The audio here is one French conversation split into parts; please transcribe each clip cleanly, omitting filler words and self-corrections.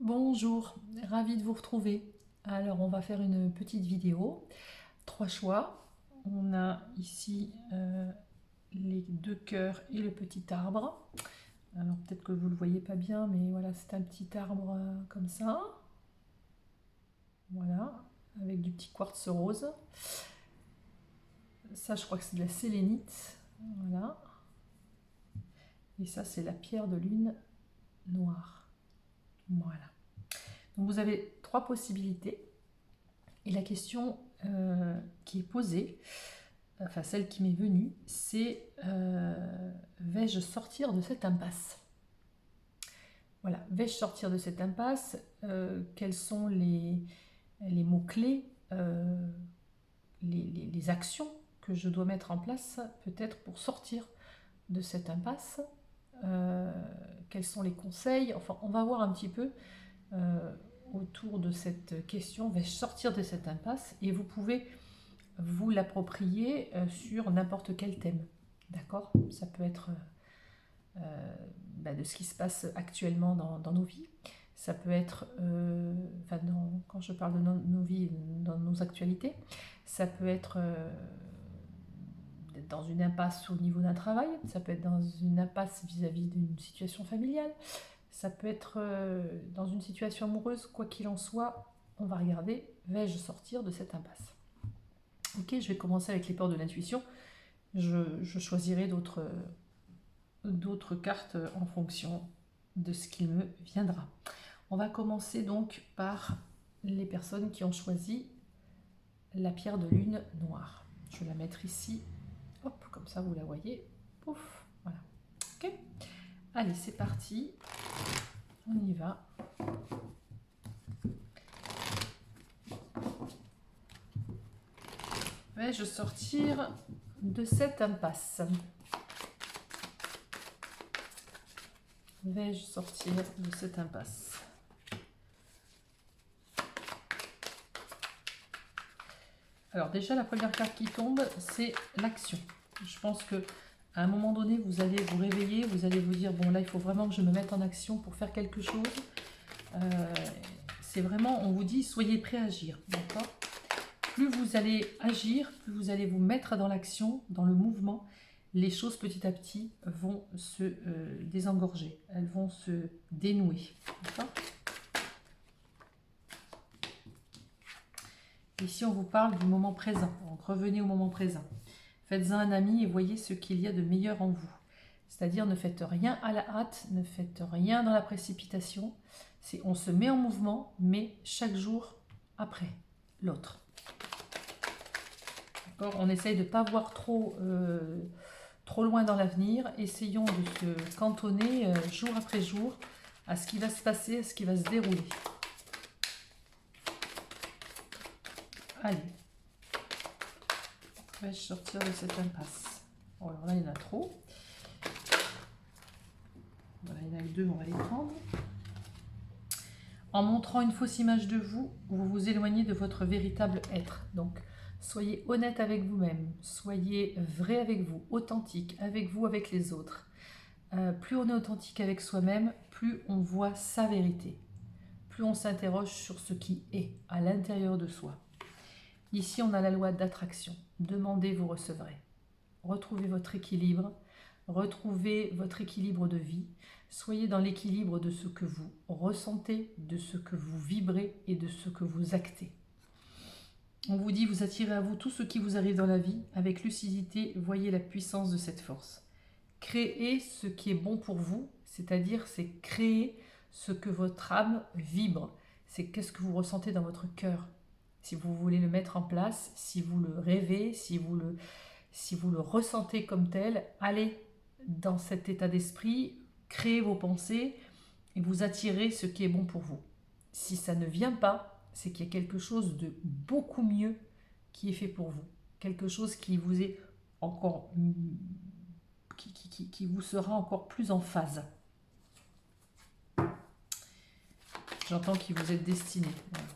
Bonjour, ravie de vous retrouver. Alors, on va faire une petite vidéo. 3 choix. On a ici les 2 cœurs et le petit arbre. Alors, peut-être que vous ne le voyez pas bien, mais voilà, c'est un petit arbre comme ça. Voilà, avec du petit quartz rose. Ça, je crois que c'est de la sélénite. Voilà. Et ça, c'est la pierre de lune noire. Voilà. Donc, vous avez 3 possibilités. Et la question qui est posée, enfin celle qui m'est venue, c'est vais-je sortir de cette impasse? Voilà, vais-je sortir de cette impasse? Quels sont les mots-clés, les actions que je dois mettre en place peut-être pour sortir de cette impasse? Quels sont les conseils? Enfin, on va voir un petit peu autour de cette question, vais-je sortir de cette impasse? Et vous pouvez vous l'approprier sur n'importe quel thème. D'accord? Ça peut être de ce qui se passe actuellement dans nos vies. Ça peut être, quand je parle de nos vies, dans nos actualités, ça peut être dans une impasse au niveau d'un travail, ça peut être dans une impasse vis-à-vis d'une situation familiale, ça peut être dans une situation amoureuse, quoi qu'il en soit, on va regarder, vais-je sortir de cette impasse? Ok, je vais commencer avec les peurs de l'intuition. Je choisirai d'autres cartes en fonction de ce qui me viendra. On va commencer donc par les personnes qui ont choisi la pierre de lune noire. Je vais la mettre ici, hop, comme ça vous la voyez. Pouf, voilà. Ok. Allez, c'est parti. On y va. Vais-je sortir de cette impasse? Vais-je sortir de cette impasse? Alors déjà, la première carte qui tombe, c'est l'action. Je pense que à un moment donné, vous allez vous réveiller, vous allez vous dire, bon là, il faut vraiment que je me mette en action pour faire quelque chose. C'est vraiment, on vous dit, soyez prêts à agir, d'accord? Plus vous allez agir, plus vous allez vous mettre dans l'action, dans le mouvement, les choses petit à petit vont se désengorger, elles vont se dénouer, d'accord? Ici, on vous parle du moment présent, donc revenez au moment présent. Faites-en un ami et voyez ce qu'il y a de meilleur en vous. C'est-à-dire, ne faites rien à la hâte, ne faites rien dans la précipitation. On se met en mouvement, mais chaque jour après l'autre. On essaye de ne pas voir trop loin dans l'avenir. Essayons de se cantonner jour après jour à ce qui va se passer, à ce qui va se dérouler. Allez. Vais-je sortir de cette impasse? Bon, alors là, il y en a trop. Voilà, il y en a que 2, on va les prendre. En montrant une fausse image de vous, vous vous éloignez de votre véritable être. Donc, soyez honnête avec vous-même, soyez vrai avec vous, authentique avec vous, avec les autres. Plus on est authentique avec soi-même, plus on voit sa vérité. Plus on s'interroge sur ce qui est à l'intérieur de soi. Ici, on a la loi d'attraction. Demandez, vous recevrez. Retrouvez votre équilibre. Retrouvez votre équilibre de vie. Soyez dans l'équilibre de ce que vous ressentez, de ce que vous vibrez et de ce que vous actez. On vous dit, vous attirez à vous tout ce qui vous arrive dans la vie. Avec lucidité, voyez la puissance de cette force. Créez ce qui est bon pour vous, c'est-à-dire c'est créer ce que votre âme vibre. C'est qu'est-ce que vous ressentez dans votre cœur. Si vous voulez le mettre en place, si vous le rêvez, si vous le ressentez comme tel, allez dans cet état d'esprit, créez vos pensées et vous attirez ce qui est bon pour vous. Si ça ne vient pas, c'est qu'il y a quelque chose de beaucoup mieux qui est fait pour vous. Quelque chose qui vous est encore... qui vous sera encore plus en phase. J'entends qu'il vous est destiné. Voilà.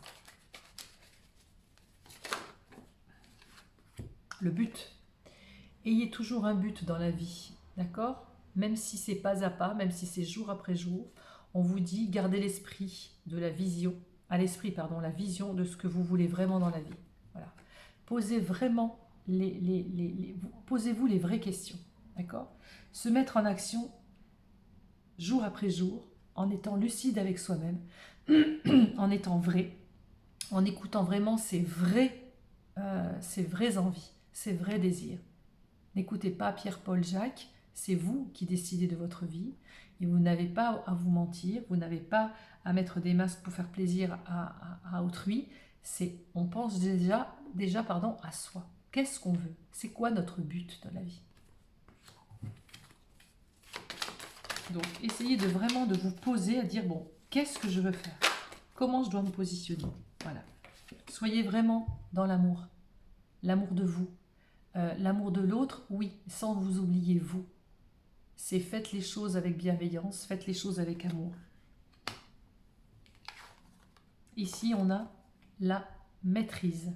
Le but. Ayez toujours un but dans la vie, d'accord? Même si c'est pas à pas, même si c'est jour après jour, on vous dit gardez l'esprit de la vision, à l'esprit, pardon, la vision de ce que vous voulez vraiment dans la vie. Voilà. Posez vraiment posez-vous les vraies questions, d'accord? Se mettre en action jour après jour, en étant lucide avec soi-même, en étant vrai, en écoutant vraiment ses vraies envies, ses vrais désirs. N'écoutez pas Pierre, Paul, Jacques, c'est vous qui décidez de votre vie et vous n'avez pas à vous mentir, vous n'avez pas à mettre des masques pour faire plaisir à autrui. On pense déjà à soi. Qu'est-ce qu'on veut? C'est quoi notre but dans la vie? Donc, essayez vraiment de vous poser à dire, bon, qu'est-ce que je veux faire? Comment je dois me positionner? Voilà. Soyez vraiment dans l'amour. L'amour de vous. L'amour de l'autre, oui, sans vous oublier vous. C'est faites les choses avec bienveillance, faites les choses avec amour. Ici, on a la maîtrise.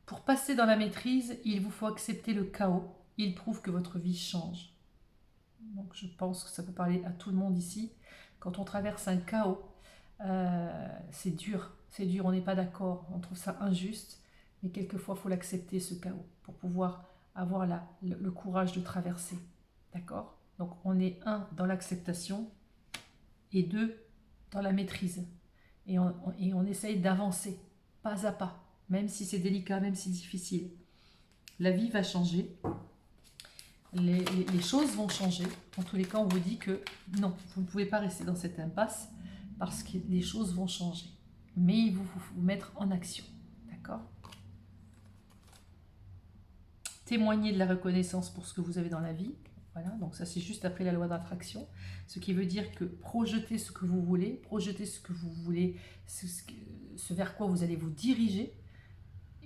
Pour passer dans la maîtrise, il vous faut accepter le chaos. Il prouve que votre vie change. Donc je pense que ça peut parler à tout le monde ici. Quand on traverse un chaos, c'est dur, on n'est pas d'accord, on trouve ça injuste, mais quelquefois il faut l'accepter ce chaos pour pouvoir avoir le courage de traverser. D'accord? Donc on est dans l'acceptation et 2 dans la maîtrise. Et on essaye d'avancer pas à pas, même si c'est délicat, même si c'est difficile. La vie va changer. Les choses vont changer. En tous les cas, on vous dit que non, vous ne pouvez pas rester dans cette impasse parce que les choses vont changer. Mais il faut vous mettre en action. D'accord? Témoignez de la reconnaissance pour ce que vous avez dans la vie. Voilà, donc ça c'est juste après la loi d'attraction. Ce qui veut dire que projetez ce que vous voulez, ce vers quoi vous allez vous diriger,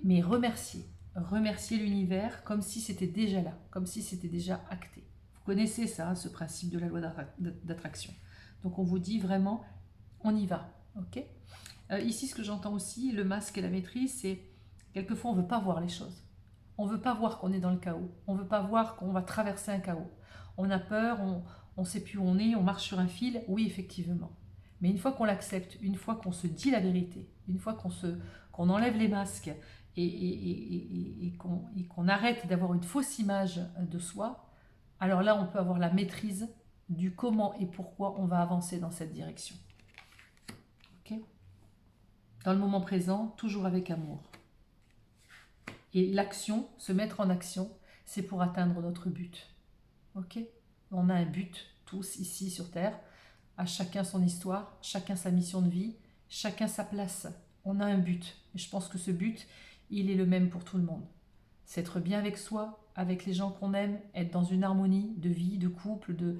mais remerciez. Remercier l'univers comme si c'était déjà là, comme si c'était déjà acté. Vous connaissez ça, ce principe de la loi d'attraction. Donc on vous dit vraiment, on y va. Ok? Ici, ce que j'entends aussi, le masque et la maîtrise, c'est quelquefois on ne veut pas voir les choses. On ne veut pas voir qu'on est dans le chaos. On ne veut pas voir qu'on va traverser un chaos. On a peur, on ne sait plus où on est, on marche sur un fil. Oui, effectivement. Mais une fois qu'on l'accepte, une fois qu'on se dit la vérité, une fois qu'on enlève les masques, et qu'on arrête d'avoir une fausse image de soi, alors là, on peut avoir la maîtrise du comment et pourquoi on va avancer dans cette direction. Okay? Dans le moment présent, toujours avec amour. Et l'action, se mettre en action, c'est pour atteindre notre but. Ok? On a un but, tous ici sur Terre, à chacun son histoire, chacun sa mission de vie, chacun sa place. On a un but. Et je pense que ce but, il est le même pour tout le monde. C'est être bien avec soi, avec les gens qu'on aime, être dans une harmonie de vie, de couple, de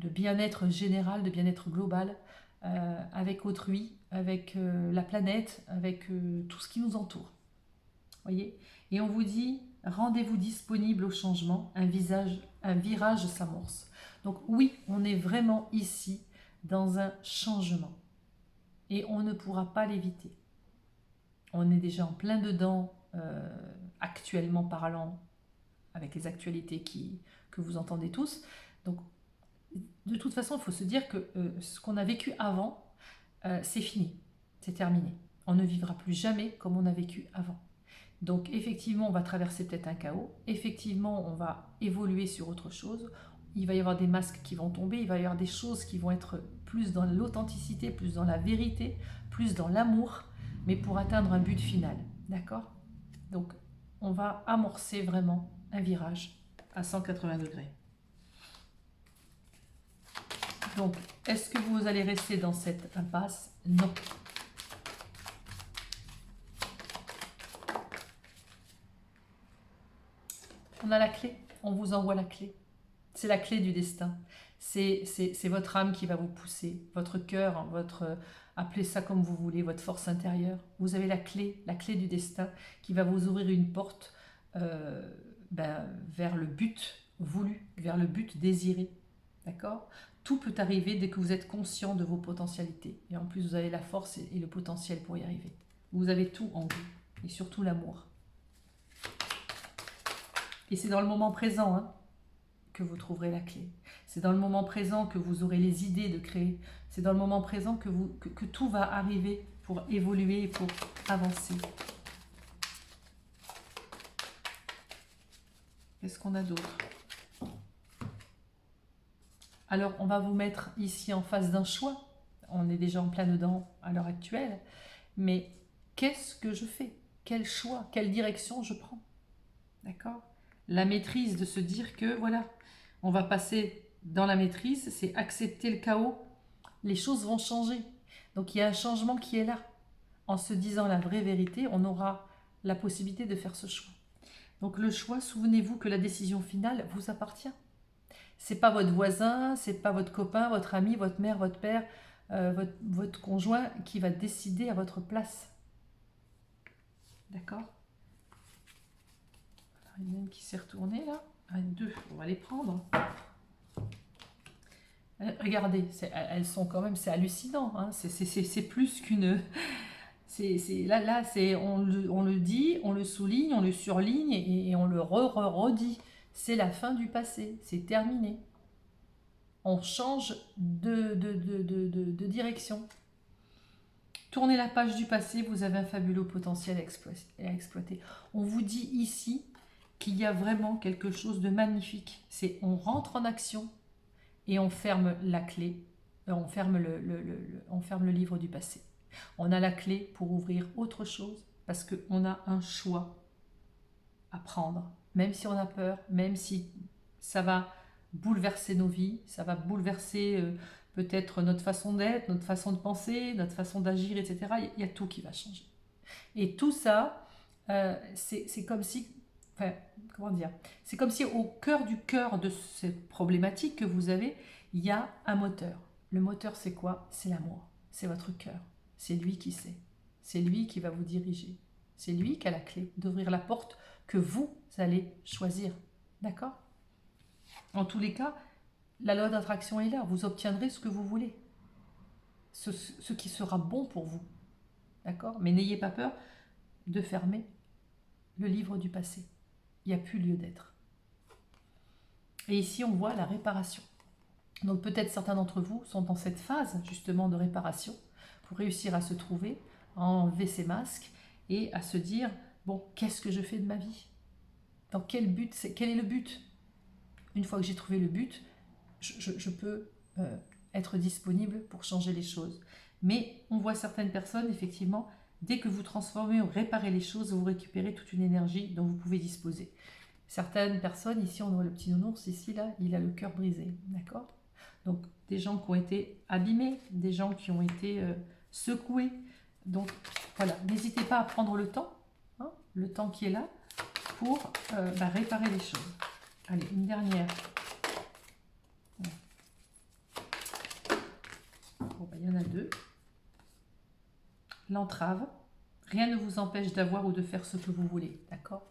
bien-être général, de bien-être global, avec autrui, avec la planète, avec tout ce qui nous entoure. Voyez? Et on vous dit, rendez-vous disponible au changement, un virage s'amorce. Donc oui, on est vraiment ici dans un changement. Et on ne pourra pas l'éviter. On est déjà en plein dedans, actuellement parlant, avec les actualités que vous entendez tous. Donc, de toute façon, il faut se dire que ce qu'on a vécu avant, c'est fini, c'est terminé. On ne vivra plus jamais comme on a vécu avant. Donc, effectivement, on va traverser peut-être un chaos. Effectivement, on va évoluer sur autre chose. Il va y avoir des masques qui vont tomber. Il va y avoir des choses qui vont être plus dans l'authenticité, plus dans la vérité, plus dans l'amour, mais pour atteindre un but final. D'accord? Donc, on va amorcer vraiment un virage à 180 degrés. Donc, est-ce que vous allez rester dans cette impasse? Non. On a la clé, on vous envoie la clé. C'est la clé du destin. C'est votre âme qui va vous pousser, votre cœur, appelez ça comme vous voulez, votre force intérieure. Vous avez la clé du destin qui va vous ouvrir une porte vers le but voulu, vers le but désiré. D'accord? Tout peut arriver dès que vous êtes conscient de vos potentialités. Et en plus, vous avez la force et le potentiel pour y arriver. Vous avez tout en vous, et surtout l'amour. Et c'est dans le moment présent, hein, que vous trouverez la clé. C'est dans le moment présent que vous aurez les idées de créer. C'est dans le moment présent que tout va arriver pour évoluer et pour avancer. Qu'est-ce qu'on a d'autre? Alors, on va vous mettre ici en face d'un choix. On est déjà en plein dedans à l'heure actuelle. Mais qu'est-ce que je fais? Quel choix? Quelle direction je prends? D'accord? La maîtrise, de se dire que, voilà, on va passer dans la maîtrise, c'est accepter le chaos. Les choses vont changer. Donc, il y a un changement qui est là. En se disant la vraie vérité, on aura la possibilité de faire ce choix. Donc, le choix, souvenez-vous que la décision finale vous appartient. C'est pas votre voisin, c'est pas votre copain, votre ami, votre mère, votre père, votre conjoint qui va décider à votre place. D'accord? Il y en a une qui s'est retournée là. Deux, on va les prendre. Regardez, elles sont quand même, c'est hallucinant. Hein, c'est plus qu'une... Là, on le dit, on le souligne, on le surligne et on le redit. C'est la fin du passé, c'est terminé. On change de direction. Tournez la page du passé, vous avez un fabuleux potentiel à exploiter. On vous dit ici qu'il y a vraiment quelque chose de magnifique. C'est on rentre en action et on ferme la clé, on ferme le livre du passé. On a la clé pour ouvrir autre chose parce qu'on a un choix à prendre. Même si on a peur, même si ça va bouleverser nos vies, ça va bouleverser peut-être notre façon d'être, notre façon de penser, notre façon d'agir, etc. Il y a tout qui va changer. Et tout ça, c'est comme si... Enfin, comment dire? C'est comme si au cœur de cette problématique que vous avez, il y a un moteur. Le moteur, c'est quoi? C'est l'amour. C'est votre cœur. C'est lui qui sait. C'est lui qui va vous diriger. C'est lui qui a la clé d'ouvrir la porte que vous allez choisir. D'accord? En tous les cas, la loi d'attraction est là. Vous obtiendrez ce que vous voulez. Ce qui sera bon pour vous. D'accord? Mais n'ayez pas peur de fermer le livre du passé. Il n'y a plus lieu d'être. Et ici, on voit la réparation. Donc peut-être certains d'entre vous sont dans cette phase justement de réparation pour réussir à se trouver, à enlever ces masques et à se dire, bon, qu'est-ce que je fais de ma vie? Dans quel but? Quel est le but? Une fois que j'ai trouvé le but, je peux être disponible pour changer les choses. Mais on voit certaines personnes, effectivement, dès que vous transformez ou réparez les choses, vous récupérez toute une énergie dont vous pouvez disposer. Certaines personnes, ici on voit le petit nounours, ici là, il a le cœur brisé, d'accord? Donc des gens qui ont été abîmés, des gens qui ont été secoués. Donc voilà, n'hésitez pas à prendre le temps qui est là, pour réparer les choses. Allez, une dernière. Bon, il y en a deux. L'entrave. Rien ne vous empêche d'avoir ou de faire ce que vous voulez, d'accord?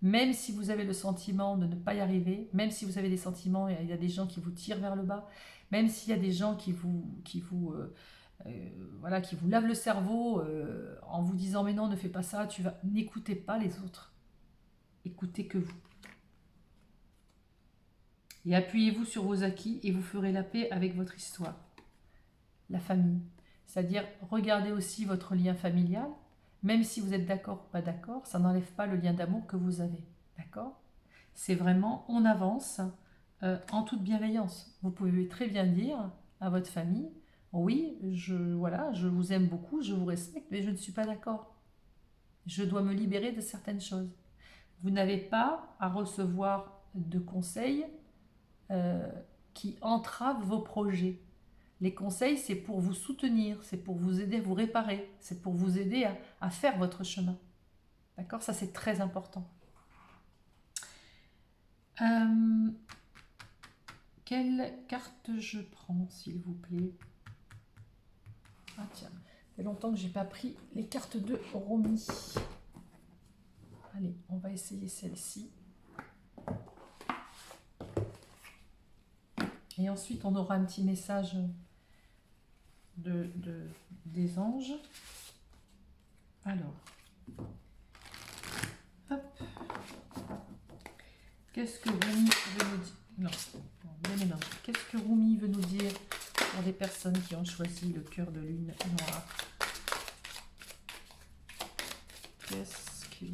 Même si vous avez le sentiment de ne pas y arriver, même si vous avez des sentiments, il y a des gens qui vous tirent vers le bas, même s'il y a des gens qui vous lavent le cerveau en vous disant mais non, ne fais pas ça, n'écoutez pas les autres. Écoutez que vous. Et appuyez-vous sur vos acquis et vous ferez la paix avec votre histoire. La famille. C'est-à-dire, regardez aussi votre lien familial. Même si vous êtes d'accord ou pas d'accord, ça n'enlève pas le lien d'amour que vous avez. D'accord? C'est vraiment, on avance en toute bienveillance. Vous pouvez très bien dire à votre famille, oui, je vous aime beaucoup, je vous respecte, mais je ne suis pas d'accord. Je dois me libérer de certaines choses. Vous n'avez pas à recevoir de conseils qui entravent vos projets. Les conseils, c'est pour vous soutenir, c'est pour vous aider à vous réparer, c'est pour vous aider à faire votre chemin. D'accord? Ça, c'est très important. Quelle carte je prends, s'il vous plaît? Ah tiens, ça fait longtemps que je n'ai pas pris les cartes de Romy. Allez, on va essayer celle-ci. Et ensuite, on aura un petit message des anges. Alors, hop. Qu'est-ce que Romy veut nous dire? Non. Bien mélange. Qu'est-ce que Rumi veut nous dire pour les personnes qui ont choisi le cœur de lune noir? Qu'est-ce que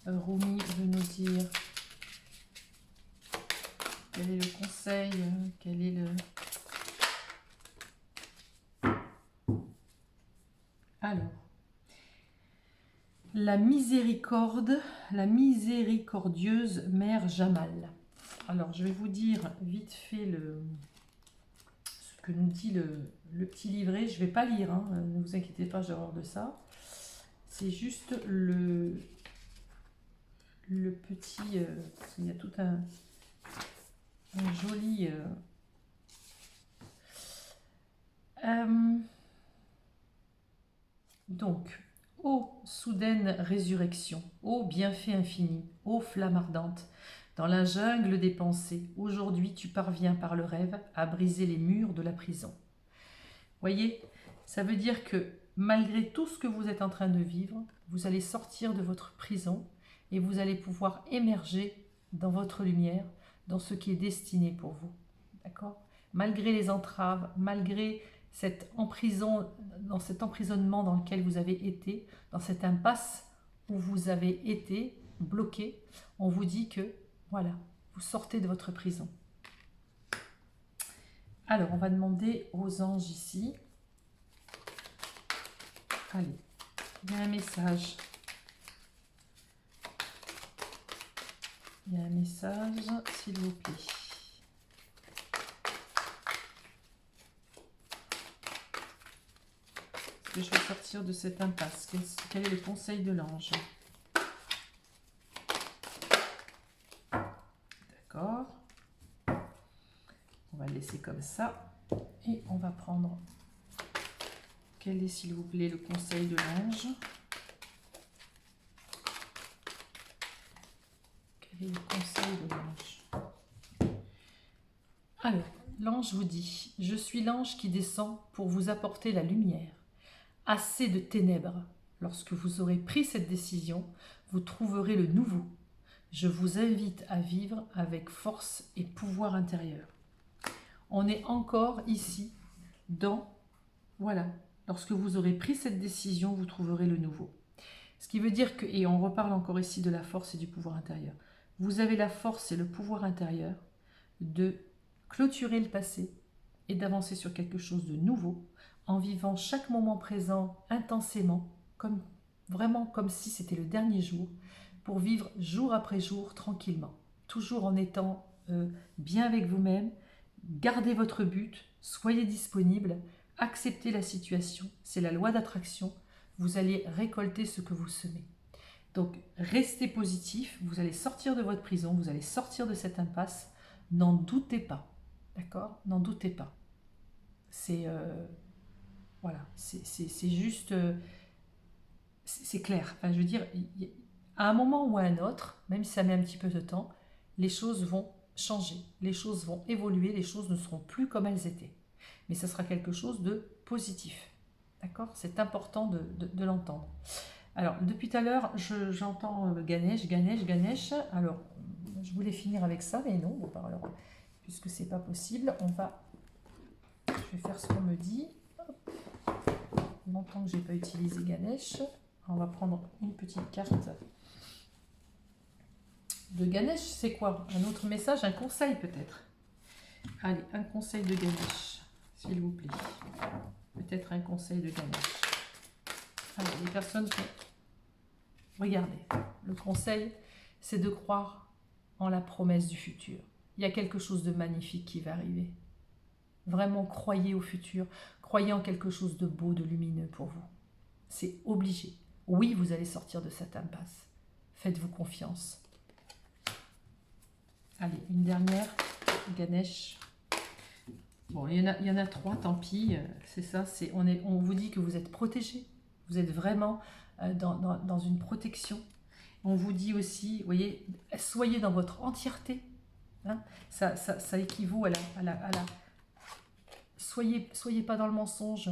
Rumi veut nous dire? Quel est le conseil? Quel est le... Alors, la miséricorde, la miséricordieuse mère Jamal. Alors, je vais vous dire vite fait ce que nous dit le petit livret. Je ne vais pas lire, hein, ne vous inquiétez pas, j'ai horreur de ça. C'est juste le petit... il y a tout un joli... donc, ô soudaine résurrection, ô bienfait infini, ô flamme ardente, dans la jungle des pensées, aujourd'hui tu parviens par le rêve à briser les murs de la prison. Voyez, ça veut dire que malgré tout ce que vous êtes en train de vivre, vous allez sortir de votre prison et vous allez pouvoir émerger dans votre lumière, dans ce qui est destiné pour vous. D'accord ? Malgré les entraves, malgré dans cet emprisonnement dans lequel vous avez été, dans cette impasse où vous avez été bloqué, on vous dit que, voilà, vous sortez de votre prison. Alors, on va demander aux anges ici. Allez, il y a un message. Il y a un message, s'il vous plaît. Je vais sortir de cette impasse. Quel est le conseil de l'ange? D'accord. On va le laisser comme ça. Et on va prendre... Quel est, s'il vous plaît, le conseil de l'ange? Quel est le conseil de l'ange? Alors, l'ange vous dit, je suis l'ange qui descend pour vous apporter la lumière. Assez de ténèbres. Lorsque vous aurez pris cette décision, vous trouverez le nouveau. Je vous invite à vivre avec force et pouvoir intérieur. On est encore ici dans, voilà, lorsque vous aurez pris cette décision, vous trouverez le nouveau. Ce qui veut dire que, et on reparle encore ici de la force et du pouvoir intérieur, vous avez la force et le pouvoir intérieur de clôturer le passé et d'avancer sur quelque chose de nouveau en vivant chaque moment présent intensément, vraiment comme si c'était le dernier jour, pour vivre jour après jour tranquillement, toujours en étant bien avec vous-même, gardez votre but, soyez disponible, acceptez la situation, c'est la loi d'attraction, vous allez récolter ce que vous semez. Donc restez positif, vous allez sortir de votre prison, vous allez sortir de cette impasse, n'en doutez pas, d'accord? N'en doutez pas. C'est voilà, c'est juste, c'est clair. Enfin, je veux dire, à un moment ou à un autre, même si ça met un petit peu de temps, les choses vont changer, les choses vont évoluer, les choses ne seront plus comme elles étaient. Mais ça sera quelque chose de positif. D'accord? C'est important de l'entendre. Alors, depuis tout à l'heure, j'entends Ganesh. Alors, je voulais finir avec ça, mais non. Alors, puisque c'est pas possible, je vais faire ce qu'on me dit. Longtemps que j'ai pas utilisé Ganesh. On va prendre une petite carte de Ganesh. C'est quoi? Un autre message, un conseil peut-être? Allez, un conseil de Ganesh, s'il vous plaît. Peut-être un conseil de Ganesh. Alors, les personnes qui... Regardez, le conseil, c'est de croire en la promesse du futur. Il y a quelque chose de magnifique qui va arriver. Vraiment, croyez au futur. Croyez en quelque chose de beau, de lumineux pour vous. C'est obligé. Oui, vous allez sortir de cette impasse. Faites-vous confiance. Allez, une dernière. Ganesh. Bon, il y en a 3, tant pis. C'est ça, on vous dit que vous êtes protégé. Vous êtes vraiment dans une protection. On vous dit aussi, vous voyez, soyez dans votre entièreté. Hein, ça équivaut à la... Soyez pas dans le mensonge.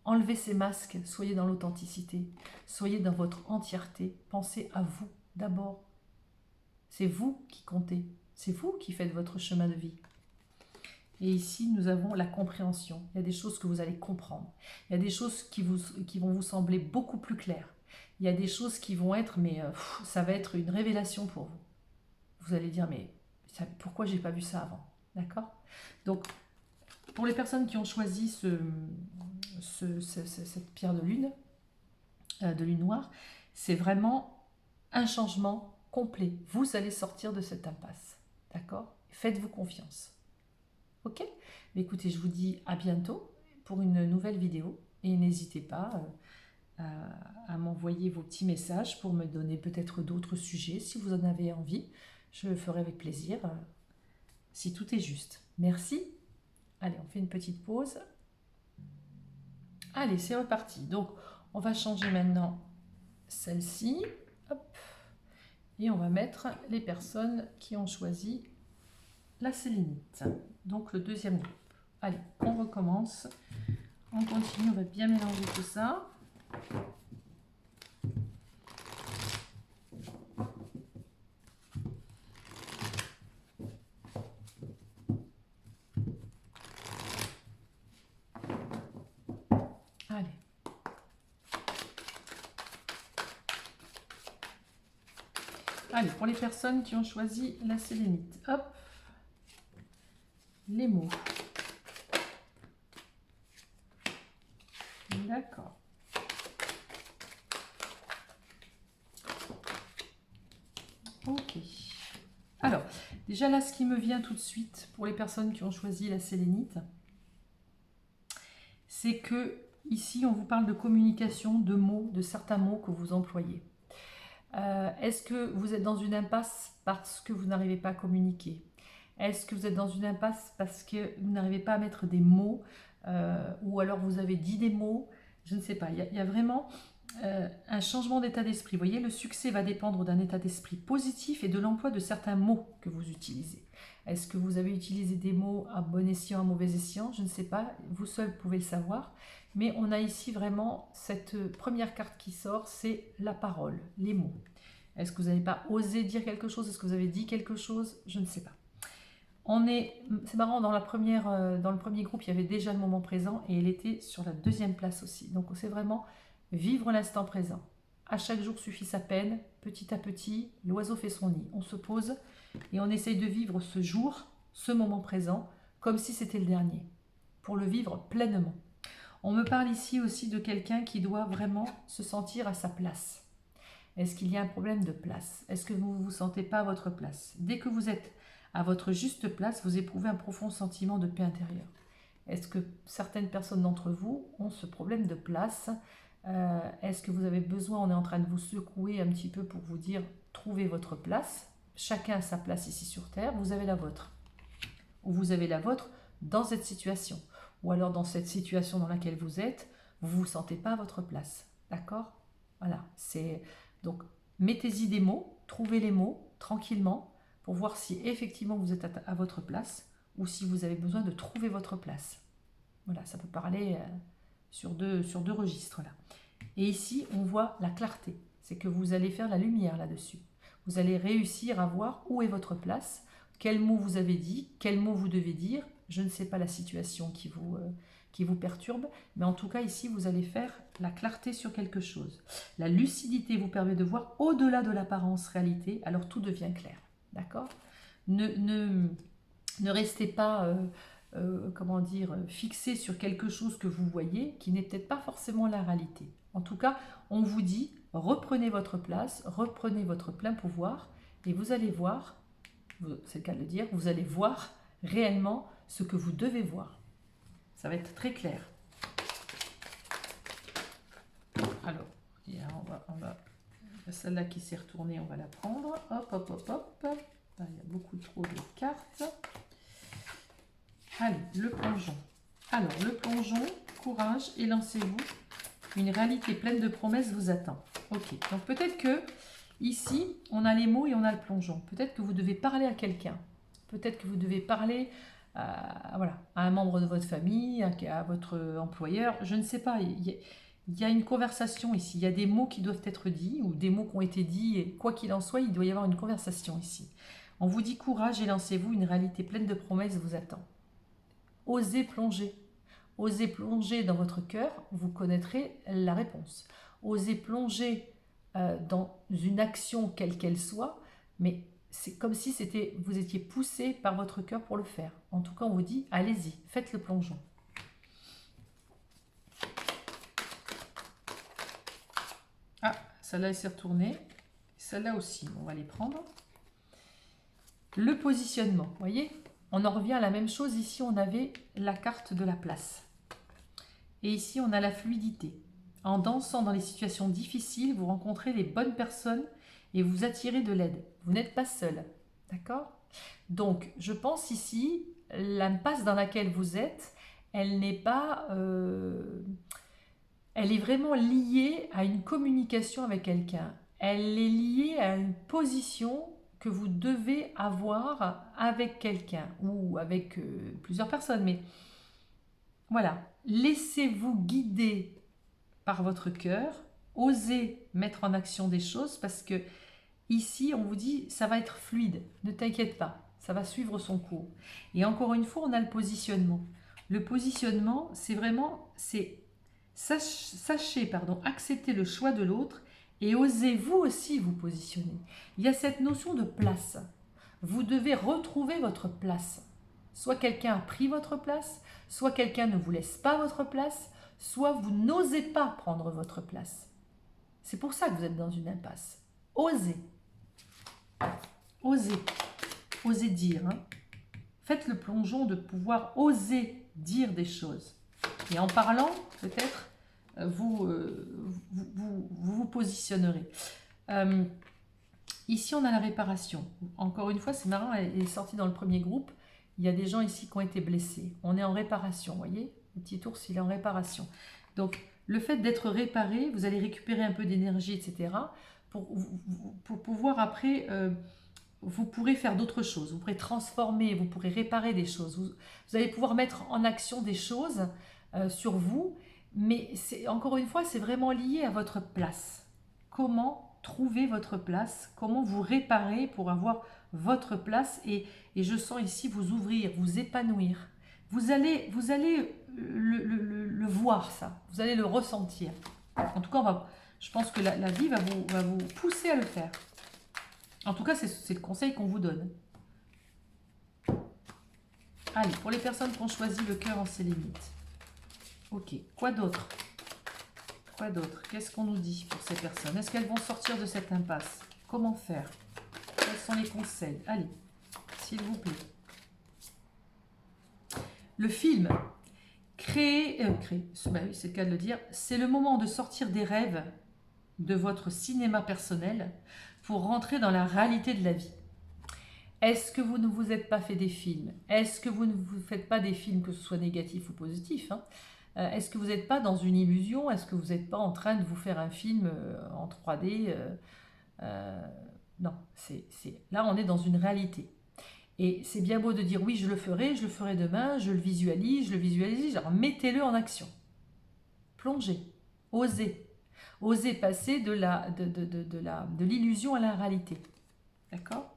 Enlevez ces masques. Soyez dans l'authenticité. Soyez dans votre entièreté. Pensez à vous d'abord. C'est vous qui comptez. C'est vous qui faites votre chemin de vie. Et ici, nous avons la compréhension. Il y a des choses que vous allez comprendre. Il y a des choses qui vont vous sembler beaucoup plus claires. Il y a des choses qui vont être, mais ça va être une révélation pour vous. Vous allez dire, mais pourquoi j'ai pas vu ça avant? D'accord? Donc, pour les personnes qui ont choisi cette pierre de lune noire, c'est vraiment un changement complet. Vous allez sortir de cette impasse. D'accord? Faites-vous confiance. Ok? Mais écoutez, je vous dis à bientôt pour une nouvelle vidéo. Et n'hésitez pas à m'envoyer vos petits messages pour me donner peut-être d'autres sujets. Si vous en avez envie, je le ferai avec plaisir, si tout est juste. Merci. Allez, on fait une petite pause. Allez, c'est reparti. Donc, on va changer maintenant celle-ci. Hop. Et on va mettre les personnes qui ont choisi la sélénite. Donc, le deuxième groupe. Allez, on recommence. On continue, on va bien mélanger tout ça. Allez. Allez, pour les personnes qui ont choisi la sélénite, hop, les mots. D'accord. Ok. Alors, déjà là, ce qui me vient tout de suite pour les personnes qui ont choisi la sélénite, c'est que ici, on vous parle de communication, de mots, de certains mots que vous employez. Est-ce que vous êtes dans une impasse parce que vous n'arrivez pas à communiquer? Est-ce que vous êtes dans une impasse parce que vous n'arrivez pas à mettre des mots ou alors vous avez dit des mots? Je ne sais pas. Il y a vraiment un changement d'état d'esprit. Vous voyez, le succès va dépendre d'un état d'esprit positif et de l'emploi de certains mots que vous utilisez. Est-ce que vous avez utilisé des mots à bon escient, à mauvais escient? Je ne sais pas. Vous seul pouvez le savoir. Mais on a ici vraiment cette première carte qui sort, c'est la parole, les mots. Est-ce que vous n'avez pas osé dire quelque chose? Est-ce que vous avez dit quelque chose? Je ne sais pas. C'est marrant, dans le premier groupe, il y avait déjà le moment présent et elle était sur la deuxième place aussi. Donc c'est vraiment vivre l'instant présent. À chaque jour suffit sa peine, petit à petit, l'oiseau fait son nid. On se pose et on essaye de vivre ce jour, ce moment présent, comme si c'était le dernier, pour le vivre pleinement. On me parle ici aussi de quelqu'un qui doit vraiment se sentir à sa place. Est-ce qu'il y a un problème de place? Est-ce que vous ne vous sentez pas à votre place? Dès que vous êtes à votre juste place, vous éprouvez un profond sentiment de paix intérieure. Est-ce que certaines personnes d'entre vous ont ce problème de place? Est-ce que vous avez besoin, on est en train de vous secouer un petit peu pour vous dire, trouvez votre place. Chacun a sa place ici sur Terre, vous avez la vôtre. Ou vous avez la vôtre dans cette situation. Ou alors dans cette situation dans laquelle vous êtes, vous ne vous sentez pas à votre place. D'accord? Voilà. Donc, mettez-y des mots, trouvez les mots tranquillement pour voir si effectivement vous êtes à votre place ou si vous avez besoin de trouver votre place. Voilà, ça peut parler sur deux registres là. Et ici, on voit la clarté. C'est que vous allez faire la lumière là-dessus. Vous allez réussir à voir où est votre place, quel mot vous avez dit, quel mot vous devez dire. Je ne sais pas la situation qui vous perturbe, mais en tout cas ici, vous allez faire la clarté sur quelque chose. La lucidité vous permet de voir au-delà de l'apparence réalité, alors tout devient clair. D'accord? Ne restez pas, fixé sur quelque chose que vous voyez, qui n'est peut-être pas forcément la réalité. En tout cas, on vous dit, reprenez votre place, reprenez votre plein pouvoir, et vous allez voir, c'est le cas de le dire, vous allez voir réellement ce que vous devez voir. Ça va être très clair. Alors, celle-là qui s'est retournée, on va la prendre. Hop, hop, hop, hop. Il y a beaucoup trop de cartes. Allez, le plongeon. Alors, le plongeon, courage et lancez-vous. Une réalité pleine de promesses vous attend. Ok, donc peut-être que ici, on a les mots et on a le plongeon. Peut-être que vous devez parler à quelqu'un. Peut-être que vous devez parler à un membre de votre famille, à votre employeur. Je ne sais pas, il y a une conversation ici. Il y a des mots qui doivent être dits ou des mots qui ont été dits. Et quoi qu'il en soit, il doit y avoir une conversation ici. On vous dit courage et lancez-vous, une réalité pleine de promesses vous attend. Osez plonger. Osez plonger dans votre cœur, vous connaîtrez la réponse. Osez plonger dans une action quelle qu'elle soit, mais c'est comme si vous étiez poussé par votre cœur pour le faire. En tout cas, on vous dit, allez-y, faites le plongeon. Ah, celle-là, elle s'est retournée. Celle-là aussi, on va les prendre. Le positionnement, vous voyez, on en revient à la même chose. Ici, on avait la carte de la place. Et ici, on a la fluidité. En dansant dans les situations difficiles, vous rencontrez les bonnes personnes et vous attirez de l'aide. Vous n'êtes pas seul. D'accord? Donc, je pense ici, l'impasse dans laquelle vous êtes, elle n'est pas... elle est vraiment liée à une communication avec quelqu'un. Elle est liée à une position que vous devez avoir avec quelqu'un ou avec plusieurs personnes. Mais voilà, laissez-vous guider par votre cœur, osez mettre en action des choses parce que ici, on vous dit, ça va être fluide, ne t'inquiète pas, ça va suivre son cours. Et encore une fois, on a le positionnement. Le positionnement, c'est vraiment, sachez, accepter le choix de l'autre et osez vous aussi vous positionner. Il y a cette notion de place. Vous devez retrouver votre place. Soit quelqu'un a pris votre place, soit quelqu'un ne vous laisse pas votre place, soit vous n'osez pas prendre votre place. C'est pour ça que vous êtes dans une impasse. Osez. Osez. Osez dire. Hein. Faites le plongeon de pouvoir oser dire des choses. Et en parlant, peut-être, vous positionnerez. Ici, on a la réparation. Encore une fois, c'est marrant, elle est sortie dans le premier groupe. Il y a des gens ici qui ont été blessés. On est en réparation, vous voyez? Le petit ours, il est en réparation. Donc, le fait d'être réparé, vous allez récupérer un peu d'énergie, etc. Pour pouvoir après, vous pourrez faire d'autres choses. Vous pourrez transformer, vous pourrez réparer des choses. Vous allez pouvoir mettre en action des choses sur vous. Mais encore une fois, c'est vraiment lié à votre place. Comment trouver votre place? Comment vous réparer pour avoir votre place? Et je sens ici vous ouvrir, vous épanouir. Vous allez le voir, ça. Vous allez le ressentir. En tout cas, je pense que la vie va vous pousser à le faire. En tout cas, c'est le conseil qu'on vous donne. Allez, pour les personnes qui ont choisi le cœur en ses limites. Ok, quoi d'autre? Quoi d'autre? Qu'est-ce qu'on nous dit pour ces personnes? Est-ce qu'elles vont sortir de cette impasse? Comment faire? Quels sont les conseils? Allez, s'il vous plaît. Le film, créer, bah oui, c'est le cas de le dire, c'est le moment de sortir des rêves de votre cinéma personnel pour rentrer dans la réalité de la vie. Est-ce que vous ne vous êtes pas fait des films? Est-ce que vous ne vous faites pas des films, que ce soit négatifs ou positifs, hein? Est-ce que vous n'êtes pas dans une illusion? Est-ce que vous n'êtes pas en train de vous faire un film en 3D? Non, là on est dans une réalité. Et c'est bien beau de dire oui, je le ferai demain, je le visualise, alors mettez-le en action. Plongez, osez. Osez passer de l'illusion à la réalité. D'accord?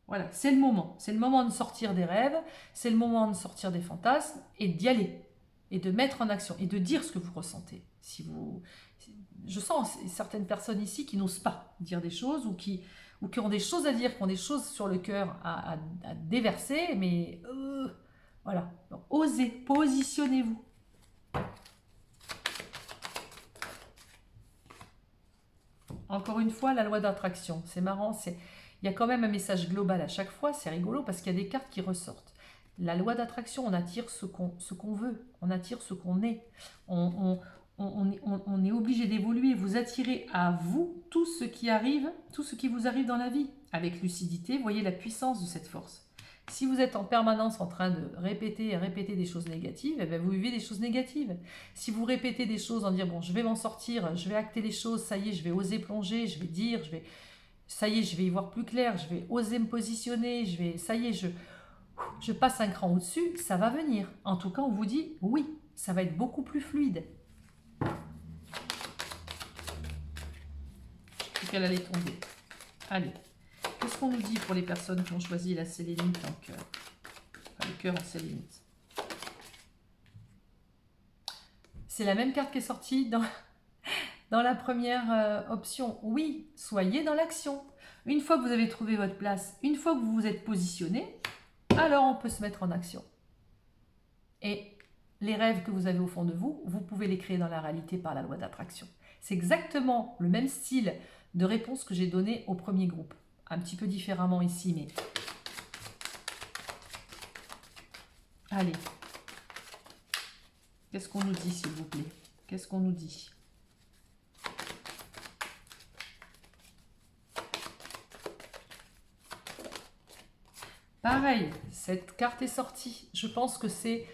Voilà, c'est le moment. C'est le moment de sortir des rêves, c'est le moment de sortir des fantasmes et d'y aller. Et de mettre en action et de dire ce que vous ressentez. Je sens certaines personnes ici qui n'osent pas dire des choses ou qui ont des choses à dire, qui ont des choses sur le cœur à déverser, mais voilà. Donc, osez, positionnez-vous. Encore une fois, la loi d'attraction, c'est marrant, il y a quand même un message global à chaque fois, c'est rigolo parce qu'il y a des cartes qui ressortent. La loi d'attraction, on attire ce qu'on veut, on attire ce qu'on est. On est obligé d'évoluer. Vous attirez à vous tout ce qui vous arrive dans la vie. Avec lucidité, voyez la puissance de cette force. Si vous êtes en permanence en train de répéter des choses négatives, eh bien vous vivez des choses négatives. Si vous répétez des choses en disant bon, je vais m'en sortir, je vais acter les choses, ça y est, je vais oser plonger, je vais dire, ça y est, je vais y voir plus clair, je vais oser me positionner, ça y est, je passe un cran au-dessus, ça va venir. En tout cas, on vous dit oui, ça va être beaucoup plus fluide. Je crois qu'elle allait tomber. Allez. Qu'est-ce qu'on nous dit pour les personnes qui ont choisi la sélénite en cœur? Enfin, le cœur en sélénite. C'est la même carte qui est sortie dans la première option. Oui, soyez dans l'action. Une fois que vous avez trouvé votre place, une fois que vous vous êtes positionné, alors on peut se mettre en action. Et les rêves que vous avez au fond de vous, vous pouvez les créer dans la réalité par la loi d'attraction. C'est exactement le même style de réponse que j'ai donné au premier groupe. Un petit peu différemment ici, mais... Allez. Qu'est-ce qu'on nous dit, s'il vous plaît? Qu'est-ce qu'on nous dit? Pareil, cette carte est sortie. Je pense que c'est...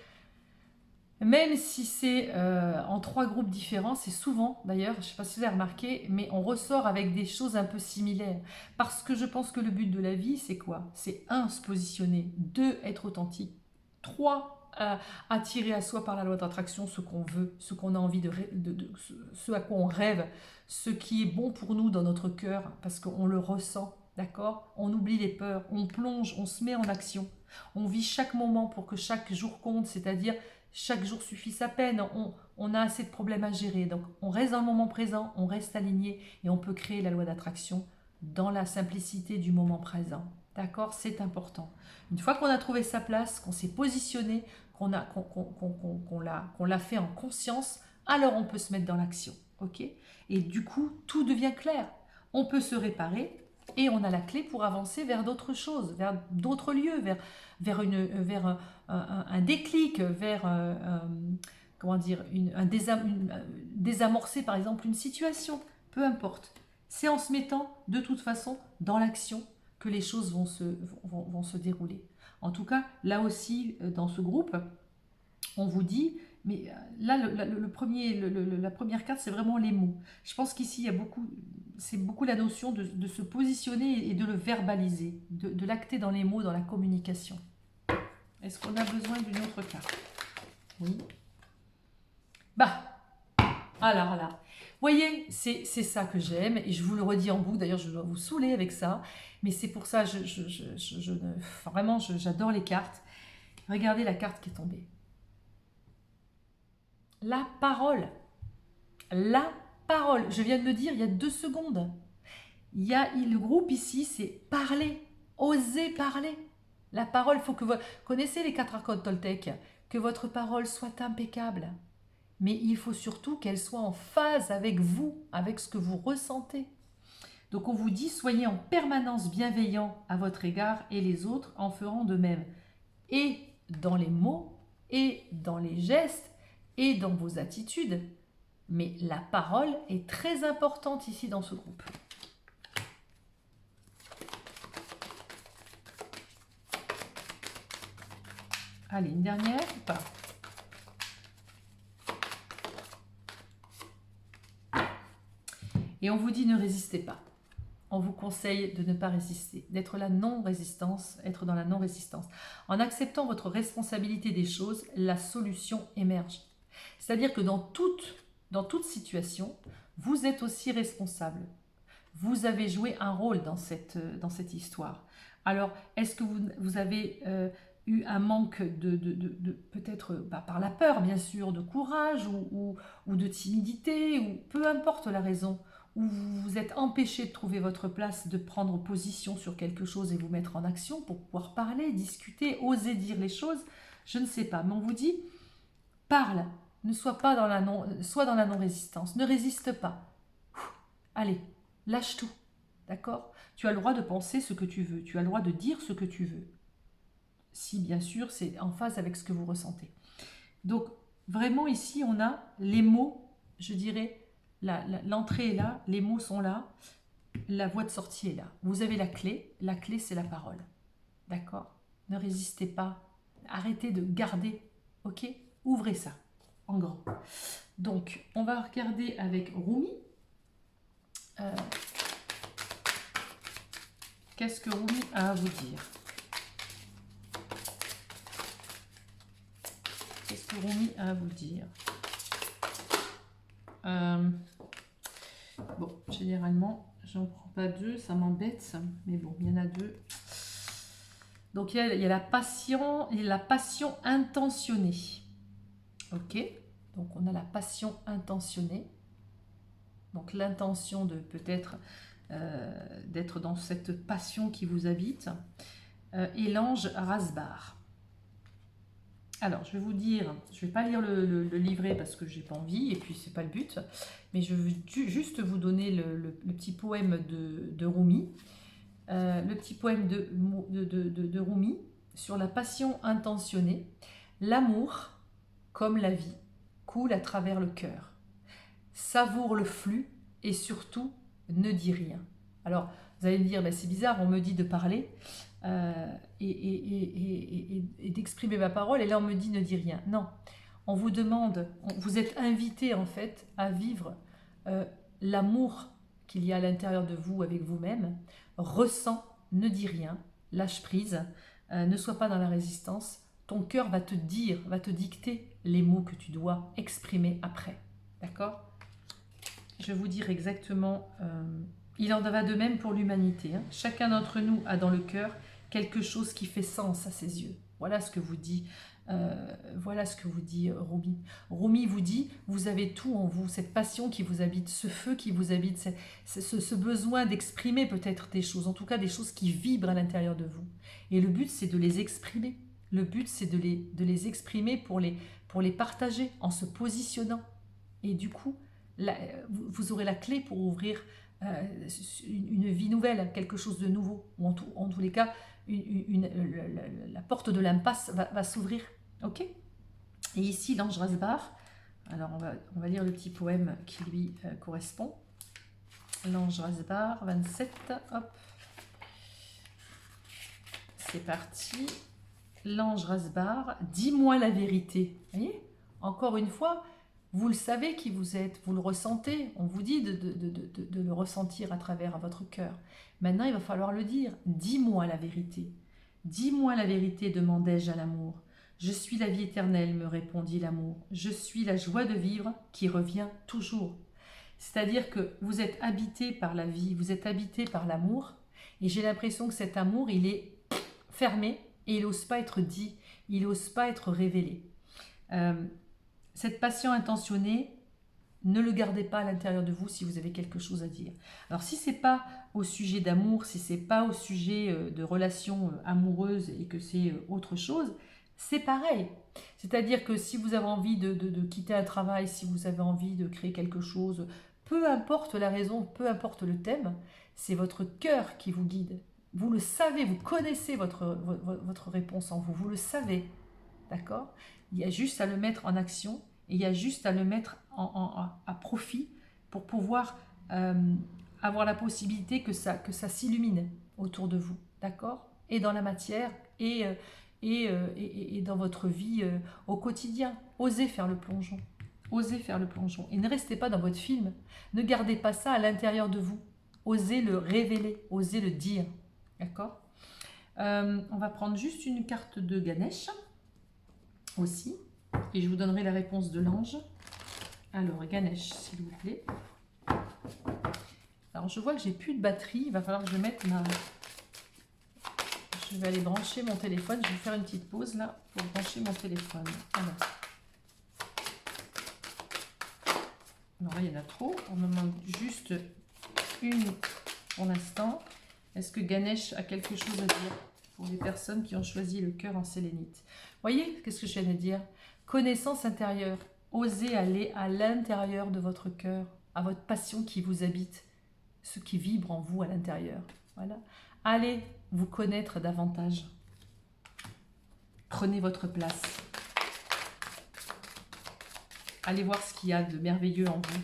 Même si c'est en 3 groupes différents, c'est souvent, d'ailleurs, je ne sais pas si vous avez remarqué, mais on ressort avec des choses un peu similaires. Parce que je pense que le but de la vie, c'est quoi? C'est 1, se positionner, 2, être authentique, 3, attirer à soi par la loi d'attraction ce qu'on veut, ce qu'on a envie ce à quoi on rêve, ce qui est bon pour nous dans notre cœur, parce qu'on le ressent, d'accord? On oublie les peurs, on plonge, on se met en action. On vit chaque moment pour que chaque jour compte, c'est-à-dire chaque jour suffit sa peine, on a assez de problèmes à gérer. Donc on reste dans le moment présent, on reste aligné et on peut créer la loi d'attraction dans la simplicité du moment présent. D'accord? C'est important. Une fois qu'on a trouvé sa place, qu'on s'est positionné, qu'on l'a fait en conscience, alors on peut se mettre dans l'action. Ok? Et du coup, tout devient clair. On peut se réparer et on a la clé pour avancer vers d'autres choses, vers d'autres lieux, vers un déclic, vers comment dire, désamorcer par exemple une situation, peu importe. C'est en se mettant de toute façon dans l'action que les choses vont se dérouler. En tout cas, là aussi, dans ce groupe, on vous dit, mais là, la première carte, c'est vraiment les mots. Je pense qu'ici, c'est beaucoup la notion de se positionner et de le verbaliser, de l'acter dans les mots, dans la communication. Est-ce qu'on a besoin d'une autre carte? Oui. Bah, alors là, vous voyez, c'est ça que j'aime, et je vous le redis en boucle, d'ailleurs je dois vous saouler avec ça, mais c'est pour ça, vraiment, j'adore les cartes. Regardez la carte qui est tombée. La parole. La parole. Je viens de le dire il y a 2 secondes. Le groupe ici, c'est parler, oser parler. La parole, il faut que vous connaissez les 4 arcanes Toltec, que votre parole soit impeccable. Mais il faut surtout qu'elle soit en phase avec vous, avec ce que vous ressentez. Donc on vous dit, soyez en permanence bienveillant à votre égard et les autres en feront de même. Et dans les mots, et dans les gestes, et dans vos attitudes. Mais la parole est très importante ici dans ce groupe. Allez, une dernière ou pas? Et on vous dit ne résistez pas. On vous conseille de ne pas résister, d'être la non-résistance, être dans la non-résistance. En acceptant votre responsabilité des choses, la solution émerge. C'est-à-dire que dans toute situation, vous êtes aussi responsable. Vous avez joué un rôle dans cette histoire. Alors, est-ce que vous avez eu un manque peut-être par la peur, bien sûr, de courage ou de timidité, ou peu importe la raison, où vous vous êtes empêché de trouver votre place, de prendre position sur quelque chose et vous mettre en action pour pouvoir parler, discuter, oser dire les choses, je ne sais pas. Mais on vous dit, parle, ne sois pas sois dans la non-résistance, ne résiste pas. Allez, lâche tout, d'accord? Tu as le droit de penser ce que tu veux, tu as le droit de dire ce que tu veux. Si, bien sûr, c'est en phase avec ce que vous ressentez. Donc, vraiment, ici, on a les mots, je dirais, l'entrée est là, les mots sont là, la voie de sortie est là. Vous avez la clé c'est la parole. D'accord? Ne résistez pas, arrêtez de garder, ok? Ouvrez ça, en grand. Donc, on va regarder avec Rumi. Qu'est-ce que Rumi a à vous dire? Qu'est-ce que Rumi a à vous dire? Bon, généralement, J'en prends pas deux, ça m'embête. Mais bon, il y en a deux. Donc, il y a la passion intentionnée. Ok? Donc, on a la passion intentionnée. Donc, l'intention de peut-être d'être dans cette passion qui vous habite. Et l'ange Rasbar. Alors, je vais vous dire, je ne vais pas lire le livret parce que j'ai pas envie, et puis c'est pas le but, mais je veux juste vous donner le petit poème de Rumi, le petit poème de Rumi sur la passion intentionnée. L'amour, comme la vie, coule à travers le cœur. Savoure le flux et surtout ne dis rien. Alors, vous allez me dire, ben, c'est bizarre, on me dit de parler et d'exprimer ma parole, et là on me dit ne dis rien. Non, on vous demande, vous êtes invité en fait à vivre l'amour qu'il y a à l'intérieur de vous avec vous-même. Ressens, ne dis rien, lâche prise, ne sois pas dans la résistance. Ton cœur va te dire, va te dicter les mots que tu dois exprimer après. D'accord ? Je vais vous dire exactement, il en va de même pour l'humanité. Hein. Chacun d'entre nous a dans le cœur quelque chose qui fait sens à ses yeux. Voilà ce que vous dit, Rumi. Rumi vous dit, vous avez tout en vous, cette passion qui vous habite, ce feu qui vous habite, ce besoin d'exprimer peut-être des choses, en tout cas des choses qui vibrent à l'intérieur de vous. Et le but, c'est de les exprimer. Le but, c'est de les exprimer pour les partager en se positionnant. Et du coup, vous aurez la clé pour ouvrir une vie nouvelle, quelque chose de nouveau, ou en tous les cas, la porte de l'impasse va s'ouvrir. Ok ? Et ici, l'ange Rasbar, alors on va lire le petit poème qui lui correspond. L'ange Rasbar, 27, hop, c'est parti. L'ange Rasbar, dis-moi la vérité. Vous voyez ? Encore une fois, vous le savez qui vous êtes, vous le ressentez, on vous dit de le ressentir à travers votre cœur. Maintenant, il va falloir le dire. Dis-moi la vérité. Dis-moi la vérité, demandai-je à l'amour. Je suis la vie éternelle, me répondit l'amour. Je suis la joie de vivre qui revient toujours. C'est-à-dire que vous êtes habité par la vie, vous êtes habité par l'amour, et j'ai l'impression que cet amour, il est fermé et il n'ose pas être dit, il n'ose pas être révélé. Cette passion intentionnée, ne le gardez pas à l'intérieur de vous si vous avez quelque chose à dire. Alors si ce n'est pas au sujet d'amour, si ce n'est pas au sujet de relations amoureuses et que c'est autre chose, c'est pareil. C'est-à-dire que si vous avez envie de quitter un travail, si vous avez envie de créer quelque chose, peu importe la raison, peu importe le thème, c'est votre cœur qui vous guide. Vous le savez, vous connaissez votre réponse en vous, vous le savez. D'accord ? Il y a juste à le mettre en action et il y a juste à le mettre à profit pour pouvoir avoir la possibilité que ça s'illumine autour de vous. D'accord ? Et dans la matière et dans votre vie au quotidien. Osez faire le plongeon. Osez faire le plongeon. Et ne restez pas dans votre film. Ne gardez pas ça à l'intérieur de vous. Osez le révéler. Osez le dire. D'accord ? On va prendre juste une carte de Ganesh aussi. Et je vous donnerai la réponse de l'ange. Alors, Ganesh, s'il vous plaît. Alors, je vois que j'ai plus de batterie. Il va falloir que je mette ma... Je vais aller brancher mon téléphone. Je vais faire une petite pause là pour brancher mon téléphone. Alors là, il y en a trop. On me manque juste une pour l'instant. Est-ce que Ganesh a quelque chose à dire pour les personnes qui ont choisi le cœur en sélénite? Voyez, qu'est-ce que je viens de dire? Connaissance intérieure. Osez aller à l'intérieur de votre cœur, à votre passion qui vous habite, ce qui vibre en vous à l'intérieur. Voilà. Allez vous connaître davantage. Prenez votre place. Allez voir ce qu'il y a de merveilleux en vous.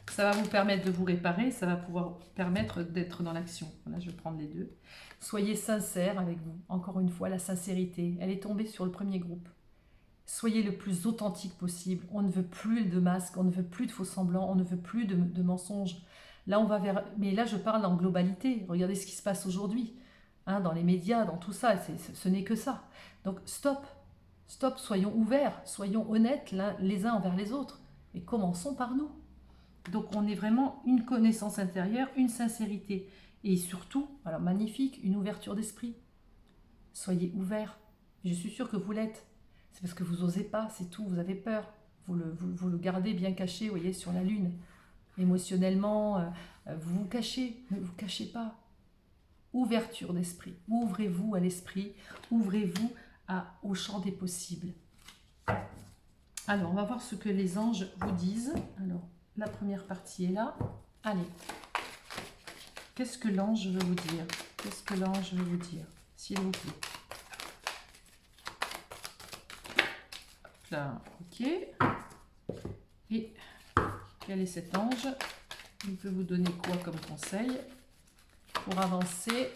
Ça va vous permettre de vous réparer, ça va pouvoir permettre d'être dans l'action. Voilà, je vais prendre les deux. Soyez sincère avec vous. Encore une fois, la sincérité, elle est tombée sur le premier groupe. Soyez le plus authentique possible. On ne veut plus de masques, on ne veut plus de faux semblants, on ne veut plus de mensonges. Là, on va vers... Mais là, je parle en globalité. Regardez ce qui se passe aujourd'hui, hein, dans les médias, dans tout ça. Ce n'est que ça. Donc, stop. Stop, soyons ouverts, soyons honnêtes les uns envers les autres. Et commençons par nous. Donc on est vraiment une connaissance intérieure, une sincérité. Et surtout, alors magnifique, une ouverture d'esprit. Soyez ouverts. Je suis sûre que vous l'êtes. C'est parce que vous n'osez pas, c'est tout, vous avez peur. Vous le gardez bien caché, vous voyez, sur la lune. Émotionnellement, vous vous cachez, ne vous cachez pas. Ouverture d'esprit. Ouvrez-vous à l'esprit, ouvrez-vous au champ des possibles. Alors, on va voir ce que les anges vous disent. Alors, la première partie est là. Allez. Qu'est-ce que l'ange veut vous dire? Qu'est-ce que l'ange veut vous dire? S'il vous plaît. Là, ok. Et quel est cet ange? Il peut vous donner quoi comme conseil pour avancer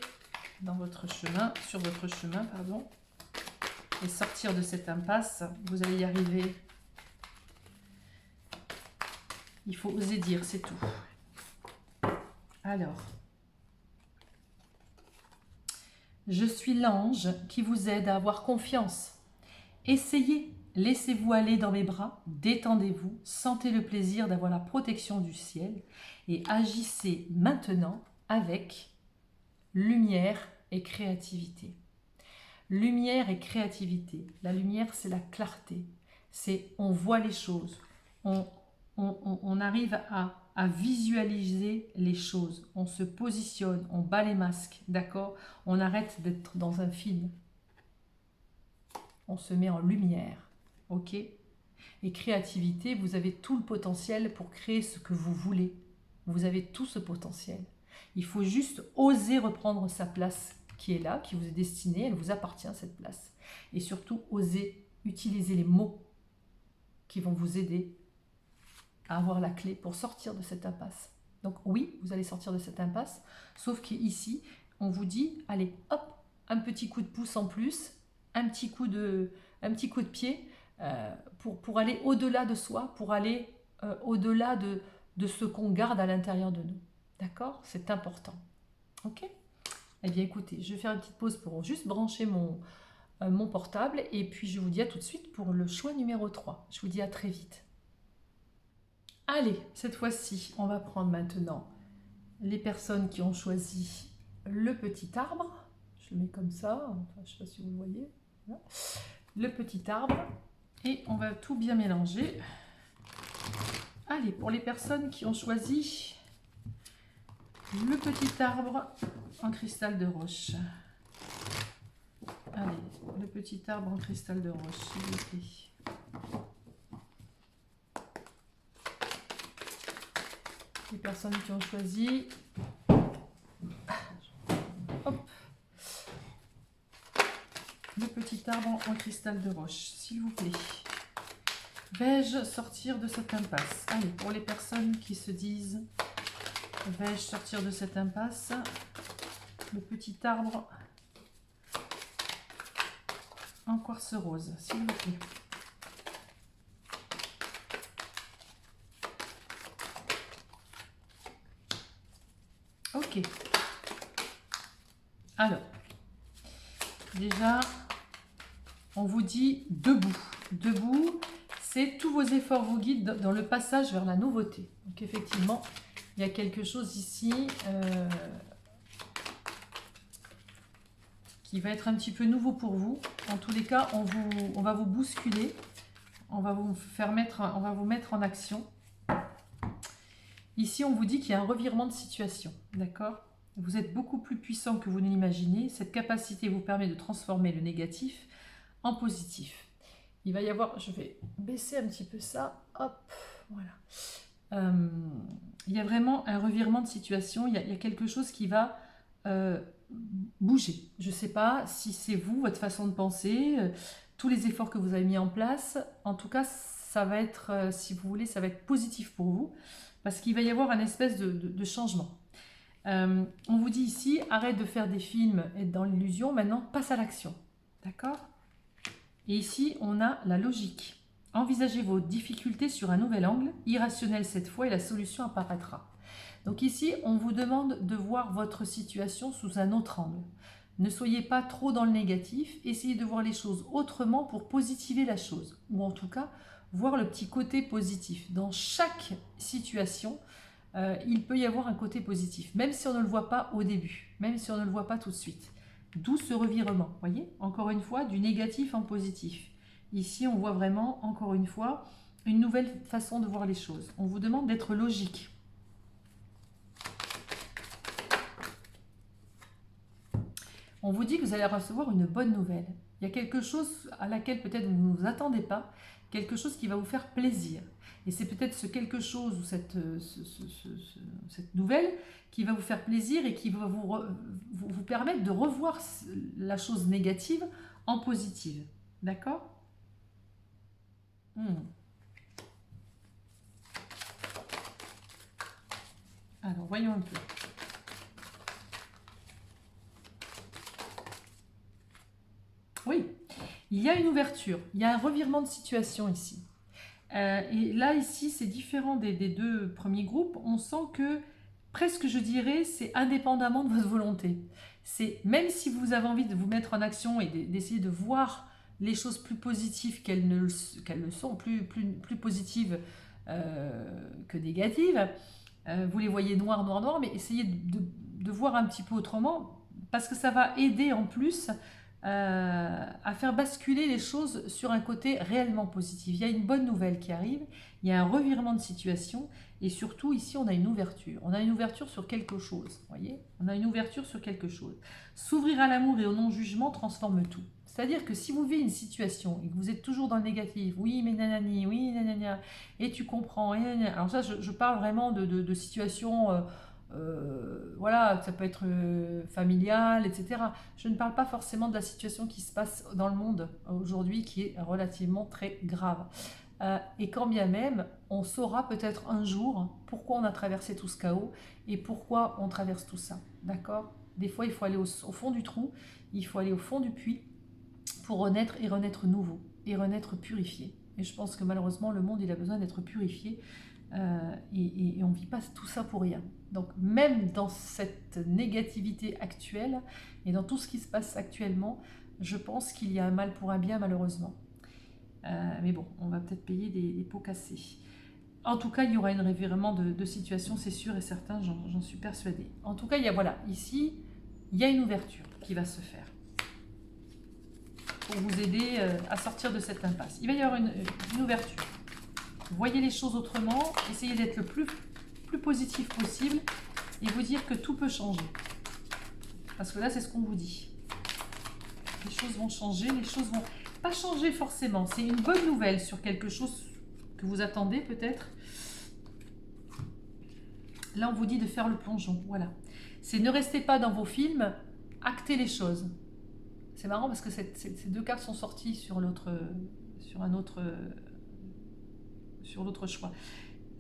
dans votre chemin, sur votre chemin, pardon, et sortir de cette impasse? Vous allez y arriver. Il faut oser dire, c'est tout. Alors, je suis l'ange qui vous aide à avoir confiance. Essayez, laissez-vous aller dans mes bras, détendez-vous, sentez le plaisir d'avoir la protection du ciel et agissez maintenant avec lumière et créativité. Lumière et créativité. La lumière, c'est la clarté. C'est on voit les choses. On arrive à visualiser les choses. On se positionne, on bat les masques, d'accord? On arrête d'être dans un film. On se met en lumière, ok? Et créativité, vous avez tout le potentiel pour créer ce que vous voulez. Vous avez tout ce potentiel. Il faut juste oser reprendre sa place qui est là, qui vous est destinée, elle vous appartient cette place. Et surtout, oser utiliser les mots qui vont vous aider à avoir la clé pour sortir de cette impasse. Donc oui, vous allez sortir de cette impasse, sauf qu'ici, on vous dit, allez, hop, un petit coup de pouce en plus, un petit coup de pied pour aller au-delà de soi, pour aller au-delà de ce qu'on garde à l'intérieur de nous. D'accord? C'est important. Ok? Eh bien écoutez, je vais faire une petite pause pour juste brancher mon portable et puis je vous dis à tout de suite pour le choix numéro 3. Je vous dis à très vite. Allez, cette fois-ci, on va prendre maintenant les personnes qui ont choisi le petit arbre. Je le mets comme ça, enfin, je ne sais pas si vous le voyez. Voilà. Le petit arbre. Et on va tout bien mélanger. Allez, pour les personnes qui ont choisi le petit arbre en cristal de roche. Allez, le petit arbre en cristal de roche, s'il vous plaît. Les personnes qui ont choisi. Hop. Le petit arbre en cristal de roche, s'il vous plaît. Vais-je sortir de cette impasse? Allez, pour les personnes qui se disent vais-je sortir de cette impasse? Le petit arbre en quartz rose, s'il vous plaît. Ok. Alors, déjà, on vous dit debout. Debout, c'est tous vos efforts vous guident dans le passage vers la nouveauté. Donc effectivement, il y a quelque chose ici qui va être un petit peu nouveau pour vous. En tous les cas, on va vous bousculer, on va vous mettre en action. Ici, on vous dit qu'il y a un revirement de situation, d'accord? Vous êtes beaucoup plus puissant que vous ne l'imaginez. Cette capacité vous permet de transformer le négatif en positif. Il va y avoir, je vais baisser un petit peu ça, hop, voilà. Il y a vraiment un revirement de situation, il y a quelque chose qui va bouger. Je ne sais pas si c'est vous, votre façon de penser, tous les efforts que vous avez mis en place. En tout cas, ça va être, si vous voulez, ça va être positif pour vous, parce qu'il va y avoir un espèce de changement. On vous dit ici, arrête de faire des films et dans l'illusion, maintenant passe à l'action. D'accord? Et ici, on a la logique. Envisagez vos difficultés sur un nouvel angle, irrationnel cette fois, et la solution apparaîtra. Donc ici, on vous demande de voir votre situation sous un autre angle. Ne soyez pas trop dans le négatif, essayez de voir les choses autrement pour positiver la chose. Ou en tout cas, voir le petit côté positif. Dans chaque situation, il peut y avoir un côté positif, même si on ne le voit pas au début, même si on ne le voit pas tout de suite. D'où ce revirement, voyez, encore une fois, du négatif en positif. Ici, on voit vraiment, encore une fois, une nouvelle façon de voir les choses. On vous demande d'être logique. On vous dit que vous allez recevoir une bonne nouvelle. Il y a quelque chose à laquelle peut-être vous ne vous attendez pas, quelque chose qui va vous faire plaisir. Et c'est peut-être ce quelque chose ou cette nouvelle qui va vous faire plaisir et qui va vous permettre de revoir la chose négative en positive. D'accord ? Alors, voyons un peu. Oui, il y a une ouverture, il y a un revirement de situation ici. Et là, ici, c'est différent des deux premiers groupes. On sent que, presque je dirais, c'est indépendamment de votre volonté. C'est même si vous avez envie de vous mettre en action et d'essayer de voir les choses plus positives qu'elles le sont, plus positives que négatives, vous les voyez noir, noir, noir, mais essayez de voir un petit peu autrement, parce que ça va aider en plus à faire basculer les choses sur un côté réellement positif. Il y a une bonne nouvelle qui arrive, il y a un revirement de situation, et surtout ici on a une ouverture. On a une ouverture sur quelque chose, voyez ? On a une ouverture sur quelque chose. S'ouvrir à l'amour et au non-jugement transforme tout. C'est-à-dire que si vous vivez une situation et que vous êtes toujours dans le négatif, oui mais nanani, oui nanana, et tu comprends, et nanana. Alors ça je parle vraiment de situations... voilà, ça peut être familial, etc. Je ne parle pas forcément de la situation qui se passe dans le monde aujourd'hui, qui est relativement très grave. Et quand bien même, on saura peut-être un jour pourquoi on a traversé tout ce chaos et pourquoi on traverse tout ça. D'accord ? Des fois, il faut aller au fond du trou, il faut aller au fond du puits pour renaître et renaître nouveau, et renaître purifié. Et je pense que malheureusement, le monde, il a besoin d'être purifié. Et on ne vit pas tout ça pour rien. Donc même dans cette négativité actuelle et dans tout ce qui se passe actuellement, je pense qu'il y a un mal pour un bien malheureusement. Mais bon, on va peut-être payer des pots cassés. En tout cas, il y aura un revirement de situation, c'est sûr et certain, j'en suis persuadée. En tout cas, voilà, ici, il y a une ouverture qui va se faire pour vous aider à sortir de cette impasse. Il va y avoir une ouverture. Voyez les choses autrement, essayez d'être le plus positif possible et vous dire que tout peut changer. Parce que là, c'est ce qu'on vous dit. Les choses vont changer, les choses vont pas changer forcément. C'est une bonne nouvelle sur quelque chose que vous attendez peut-être. Là, on vous dit de faire le plongeon. Voilà. C'est ne restez pas dans vos films, actez les choses. C'est marrant parce que ces deux cartes sont sorties sur l'autre choix.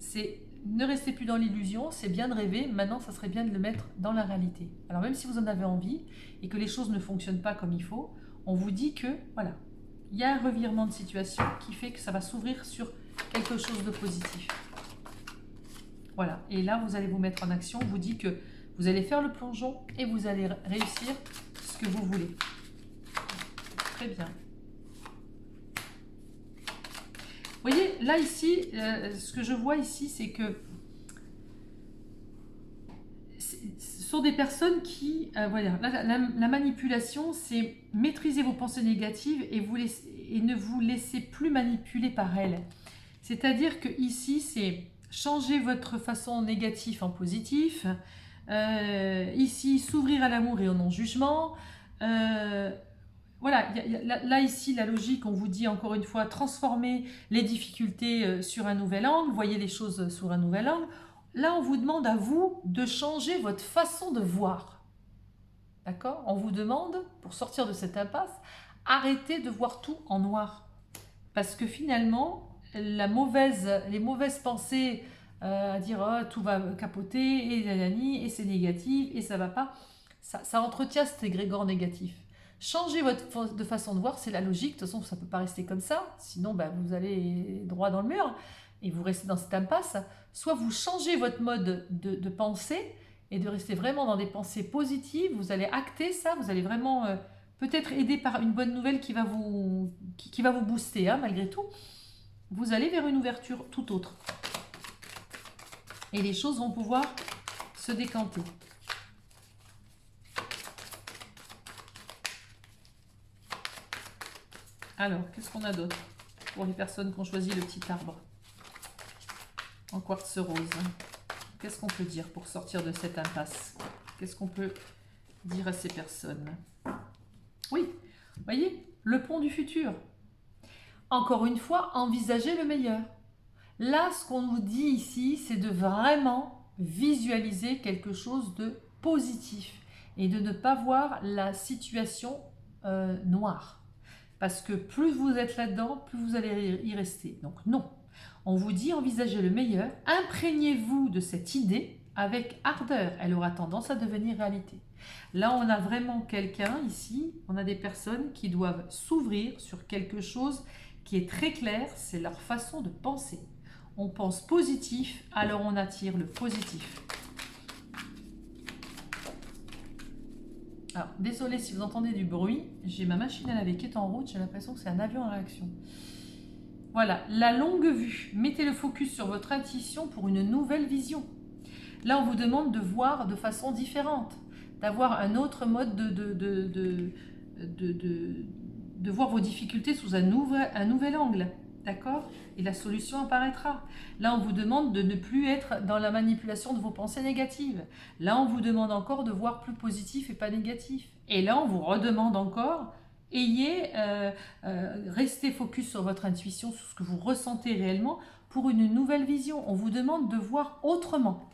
C'est ne restez plus dans l'illusion, c'est bien de rêver, maintenant ça serait bien de le mettre dans la réalité. Alors même si vous en avez envie et que les choses ne fonctionnent pas comme il faut, on vous dit que voilà, il y a un revirement de situation qui fait que ça va s'ouvrir sur quelque chose de positif. Voilà, et là vous allez vous mettre en action, on vous dit que vous allez faire le plongeon et vous allez réussir ce que vous voulez. Très bien. Vous voyez, là ici, ce que je vois ici, c'est que ce sont des personnes qui, voilà, la manipulation, c'est maîtriser vos pensées négatives et ne vous laisser plus manipuler par elles. C'est-à-dire que ici, c'est changer votre façon négative en positif. Ici, s'ouvrir à l'amour et au non-jugement. Voilà, là ici, la logique, on vous dit encore une fois, transformer les difficultés sur un nouvel angle, voyez les choses sur un nouvel angle. Là, on vous demande à vous de changer votre façon de voir. D'accord ? On vous demande, pour sortir de cette impasse, arrêtez de voir tout en noir. Parce que finalement, les mauvaises pensées à dire oh, tout va capoter, et nanani, et c'est négatif, et ça va pas, ça entretient cet égrégore négatif. Changez de façon de voir, c'est la logique. De toute façon, ça ne peut pas rester comme ça. Sinon, vous allez droit dans le mur et vous restez dans cette impasse. Soit vous changez votre mode de pensée et de rester vraiment dans des pensées positives. Vous allez acter ça. Vous allez vraiment peut-être aider par une bonne nouvelle qui va vous booster, hein, malgré tout. vous allez vers une ouverture tout autre. Et les choses vont pouvoir se décanter. Alors, qu'est-ce qu'on a d'autre pour les personnes qui ont choisi le petit arbre en quartz rose? Qu'est-ce qu'on peut dire pour sortir de cette impasse? Qu'est-ce qu'on peut dire à ces personnes? Oui, voyez, le pont du futur. Encore une fois, envisagez le meilleur. Là, ce qu'on nous dit ici, c'est de vraiment visualiser quelque chose de positif et de ne pas voir la situation noire. Parce que plus vous êtes là-dedans, plus vous allez y rester. Donc non, on vous dit envisagez le meilleur, imprégnez-vous de cette idée avec ardeur. Elle aura tendance à devenir réalité. Là, on a vraiment quelqu'un ici, on a des personnes qui doivent s'ouvrir sur quelque chose qui est très clair, c'est leur façon de penser. On pense positif, alors on attire le positif. Alors, désolé si vous entendez du bruit, j'ai ma machine à laver qui est en route, j'ai l'impression que c'est un avion en réaction. Voilà, la longue vue. Mettez le focus sur votre intuition pour une nouvelle vision. Là, on vous demande de voir de façon différente, d'avoir un autre mode de voir vos difficultés sous un nouvel angle. D'accord? Et la solution apparaîtra. Là, on vous demande de ne plus être dans la manipulation de vos pensées négatives. Là, on vous demande encore de voir plus positif et pas négatif. Et là, on vous redemande encore, restez focus sur votre intuition, sur ce que vous ressentez réellement pour une nouvelle vision. On vous demande de voir autrement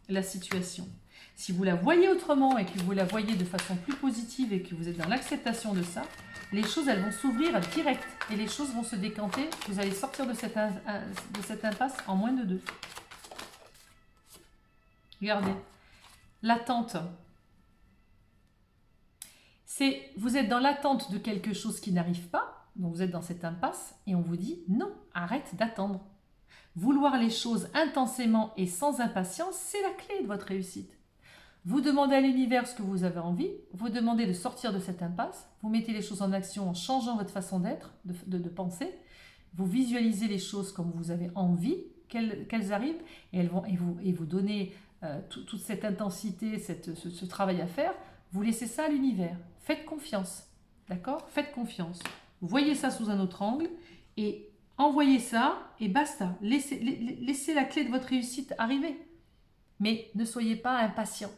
la situation. Si vous la voyez autrement et que vous la voyez de façon plus positive et que vous êtes dans l'acceptation de ça, les choses, elles vont s'ouvrir direct et les choses vont se décanter. Vous allez sortir de cette impasse en moins de 2. Regardez, l'attente. Vous êtes dans l'attente de quelque chose qui n'arrive pas, donc vous êtes dans cette impasse et on vous dit non, arrête d'attendre. Vouloir les choses intensément et sans impatience, c'est la clé de votre réussite. Vous demandez à l'univers ce que vous avez envie, vous demandez de sortir de cette impasse, vous mettez les choses en action en changeant votre façon d'être, de penser, vous visualisez les choses comme vous avez envie qu'elles arrivent et vous donnez toute cette intensité, ce travail à faire, vous laissez ça à l'univers. Faites confiance, d'accord? Faites confiance. Vous voyez ça sous un autre angle et envoyez ça et basta. Laissez la clé de votre réussite arriver. Mais ne soyez pas impatient.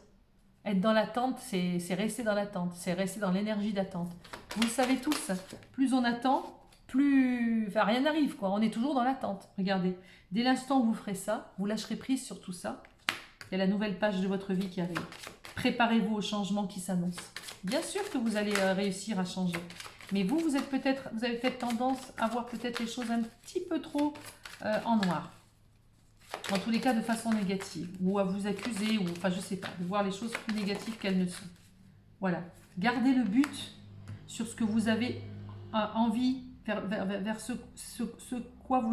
Être dans l'attente, c'est rester dans l'attente, c'est rester dans l'énergie d'attente. Vous le savez tous, plus on attend, plus... Enfin, rien n'arrive, quoi. On est toujours dans l'attente. Regardez, dès l'instant où vous ferez ça, vous lâcherez prise sur tout ça. Il y a la nouvelle page de votre vie qui arrive. Préparez-vous au changement qui s'annonce. Bien sûr que vous allez réussir à changer. Mais vous avez peut-être tendance à voir peut-être les choses un petit peu trop en noir. En tous les cas, de façon négative. Ou à vous accuser, ou enfin, je sais pas, de voir les choses plus négatives qu'elles ne sont. Voilà. Gardez le but sur ce que vous avez envie, vers ce quoi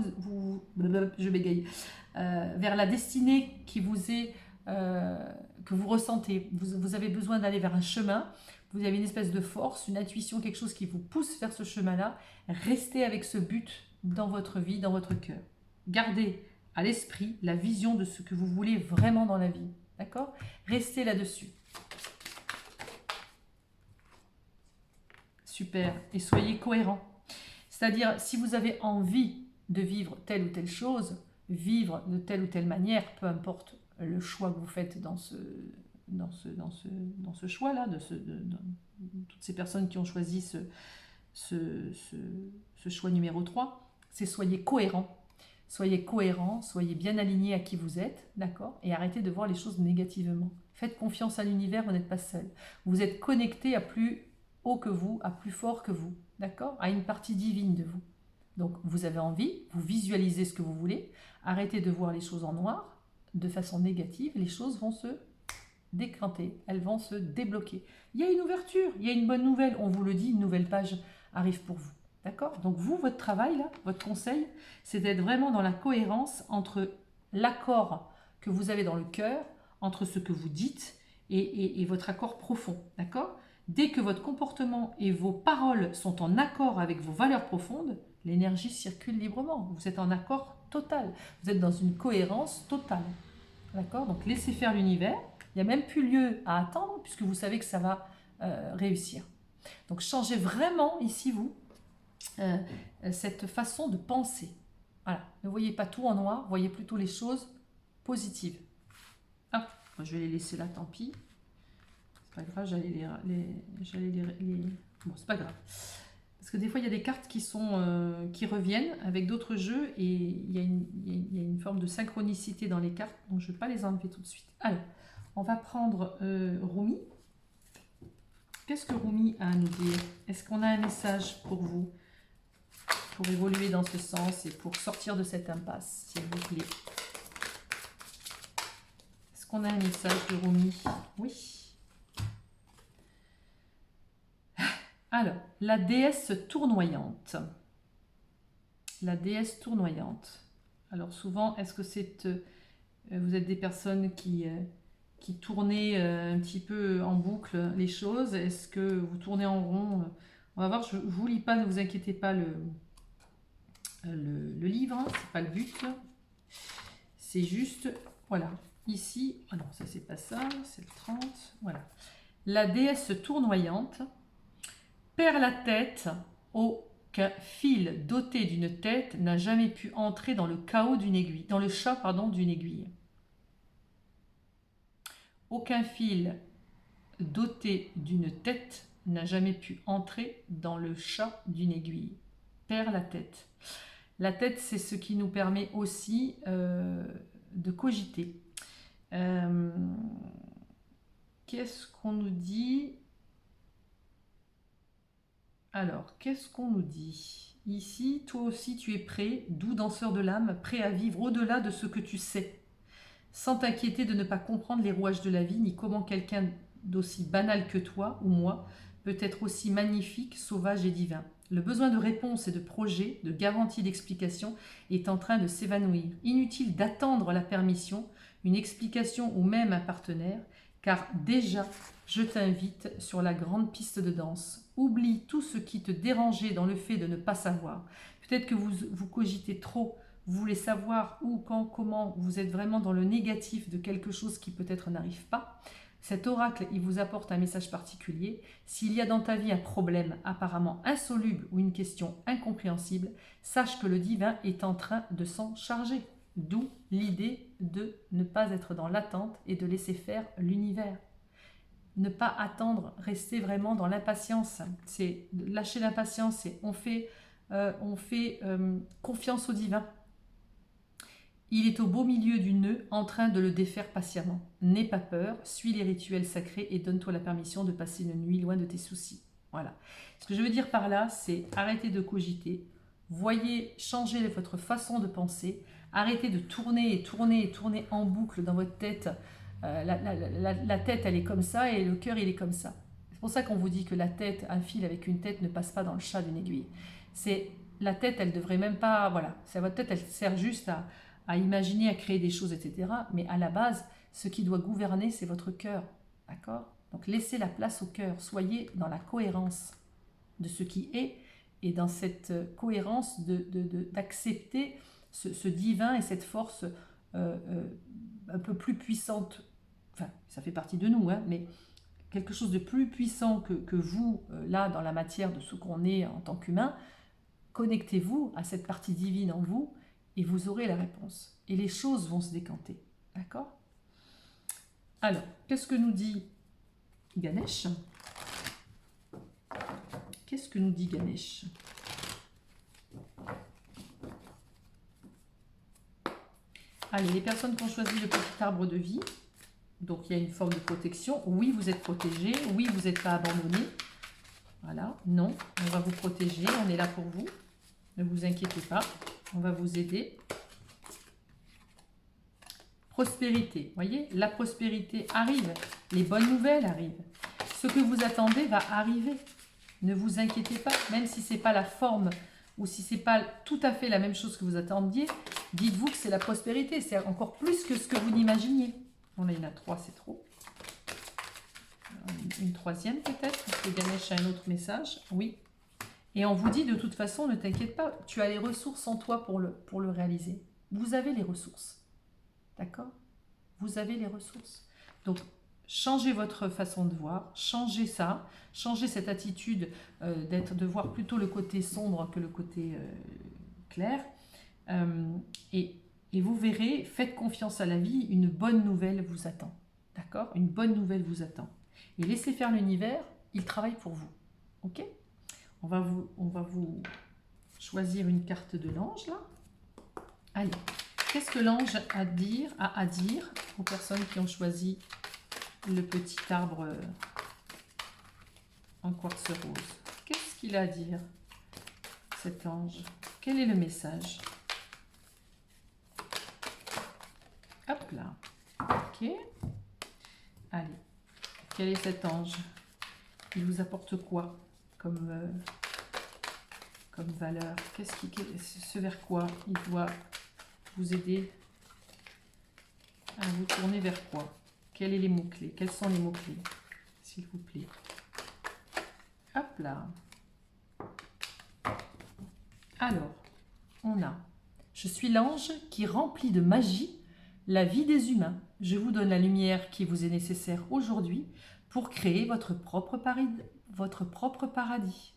je bégaye. Vers la destinée qui vous est... que vous ressentez. Vous avez besoin d'aller vers un chemin. Vous avez une espèce de force, une intuition, quelque chose qui vous pousse vers ce chemin-là. Restez avec ce but dans votre vie, dans votre cœur. Gardez à l'esprit la vision de ce que vous voulez vraiment dans la vie. D'accord? Restez là-dessus. Super. Et soyez cohérent. C'est-à-dire, si vous avez envie de vivre telle ou telle chose, vivre de telle ou telle manière, peu importe le choix que vous faites dans ce choix-là, toutes ces personnes qui ont choisi ce choix numéro 3, c'est soyez cohérent. Soyez cohérent, soyez bien aligné à qui vous êtes, d'accord? Et arrêtez de voir les choses négativement. Faites confiance à l'univers, vous n'êtes pas seul. Vous êtes connecté à plus haut que vous, à plus fort que vous, d'accord? À une partie divine de vous. Donc, vous avez envie, vous visualisez ce que vous voulez, arrêtez de voir les choses en noir, de façon négative, les choses vont se décanter, elles vont se débloquer. Il y a une ouverture, il y a une bonne nouvelle, on vous le dit, une nouvelle page arrive pour vous. D'accord? Donc vous, votre travail, là, votre conseil, c'est d'être vraiment dans la cohérence entre l'accord que vous avez dans le cœur, entre ce que vous dites et votre accord profond. D'accord? Dès que votre comportement et vos paroles sont en accord avec vos valeurs profondes, L'énergie circule librement. Vous êtes en accord total. Vous êtes dans une cohérence totale. D'accord? Donc laissez faire l'univers. Il n'y a même plus lieu à attendre puisque vous savez que ça va réussir. Donc changez vraiment ici, vous, cette façon de penser. Voilà. Ne voyez pas tout en noir, voyez plutôt les choses positives. Ah, je vais les laisser là, tant pis. C'est pas grave, j'allais les... Bon, c'est pas grave. Parce que des fois, il y a des cartes qui reviennent avec d'autres jeux et il y a une forme de synchronicité dans les cartes, donc je ne vais pas les enlever tout de suite. Alors, on va prendre Rumi. Qu'est-ce que Rumi a à nous dire? Est-ce qu'on a un message pour vous, pour évoluer dans ce sens et pour sortir de cette impasse, s'il vous plaît? Est-ce qu'on a un message de Rumi? Oui. Alors, la déesse tournoyante. La déesse tournoyante. Alors souvent, est-ce que c'est vous êtes des personnes qui tournez un petit peu en boucle les choses? Est-ce que vous tournez en rond? On va voir, je ne vous lis pas, ne vous inquiétez pas le livre, hein, c'est pas le but. C'est juste, voilà, ici, ah non, ça c'est pas ça, c'est le 30, voilà. La déesse tournoyante perd la tête, aucun fil doté d'une tête n'a jamais pu entrer dans le chaos d'une aiguille, dans le chat, pardon, d'une aiguille. Aucun fil doté d'une tête n'a jamais pu entrer dans le chat d'une aiguille. Perd la tête. La tête, c'est ce qui nous permet aussi de cogiter. Qu'est-ce qu'on nous dit ? Alors, qu'est-ce qu'on nous dit? Ici, toi aussi, tu es prêt, doux danseur de l'âme, prêt à vivre au-delà de ce que tu sais, sans t'inquiéter de ne pas comprendre les rouages de la vie, ni comment quelqu'un d'aussi banal que toi ou moi peut être aussi magnifique, sauvage et divin. Le besoin de réponses et de projets, de garanties d'explication est en train de s'évanouir. Inutile d'attendre la permission, une explication ou même un partenaire, car déjà, je t'invite sur la grande piste de danse. Oublie tout ce qui te dérangeait dans le fait de ne pas savoir. Peut-être que vous cogitez trop, vous voulez savoir où, quand, comment, vous êtes vraiment dans le négatif de quelque chose qui peut-être n'arrive pas. Cet oracle, il vous apporte un message particulier. S'il y a dans ta vie un problème apparemment insoluble ou une question incompréhensible, sache que le divin est en train de s'en charger. D'où l'idée de ne pas être dans l'attente et de laisser faire l'univers. Ne pas attendre, rester vraiment dans l'impatience. C'est lâcher l'impatience et on fait confiance au divin. Il est au beau milieu du nœud, en train de le défaire patiemment. N'aie pas peur, suis les rituels sacrés et donne-toi la permission de passer une nuit loin de tes soucis. Voilà. Ce que je veux dire par là, c'est arrêtez de cogiter, voyez changer votre façon de penser, arrêtez de tourner et tourner et tourner en boucle dans votre tête. La tête, elle est comme ça et le cœur, il est comme ça. C'est pour ça qu'on vous dit que la tête, un fil avec une tête ne passe pas dans le chat d'une aiguille. La tête, elle devrait même pas... Voilà, votre tête, elle sert juste à imaginer, à créer des choses, etc. Mais à la base, ce qui doit gouverner, c'est votre cœur. D'accord? Donc laissez la place au cœur. Soyez dans la cohérence de ce qui est et dans cette cohérence d'accepter ce divin et cette force un peu plus puissante. Enfin, ça fait partie de nous, hein, mais quelque chose de plus puissant que vous, là, dans la matière de ce qu'on est en tant qu'humain. Connectez-vous à cette partie divine en vous et vous aurez la réponse. Et les choses vont se décanter. D'accord? Alors, qu'est-ce que nous dit Ganesh? Qu'est-ce que nous dit Ganesh? Allez, les personnes qui ont choisi le petit arbre de vie, donc il y a une forme de protection. Oui, vous êtes protégé. Oui, vous n'êtes pas abandonné. Voilà, non, on va vous protéger. On est là pour vous. Ne vous inquiétez pas. On va vous aider. Prospérité. Vous voyez, la prospérité arrive. Les bonnes nouvelles arrivent. Ce que vous attendez va arriver. Ne vous inquiétez pas. Même si ce n'est pas la forme ou si ce n'est pas tout à fait la même chose que vous attendiez, dites-vous que c'est la prospérité. C'est encore plus que ce que vous n'imaginiez. Bon, là, il y en a 3, c'est trop. Une troisième peut-être. Parce que Ganesh a un autre message. Oui. Et on vous dit de toute façon, ne t'inquiète pas, tu as les ressources en toi pour le réaliser. Vous avez les ressources. D'accord? Vous avez les ressources. Donc, changez votre façon de voir, changez ça, changez cette attitude de voir plutôt le côté sombre que le côté clair. Et vous verrez, faites confiance à la vie, une bonne nouvelle vous attend. D'accord? Une bonne nouvelle vous attend. Et laissez faire l'univers, il travaille pour vous. Ok? On va vous choisir une carte de l'ange là. Allez, qu'est-ce que l'ange a à dire aux personnes qui ont choisi le petit arbre en quartz rose? Qu'est-ce qu'il a à dire, cet ange? Quel est le message? Hop là. Ok. Allez. Quel est cet ange? Il vous apporte quoi comme valeur? Ce vers quoi il doit vous aider à vous tourner vers quoi? Quels sont les mots-clés? Quels sont les mots-clés, s'il vous plaît? Hop là. Alors, on a « Je suis l'ange qui remplit de magie la vie des humains. Je vous donne la lumière qui vous est nécessaire aujourd'hui pour créer votre propre paradis.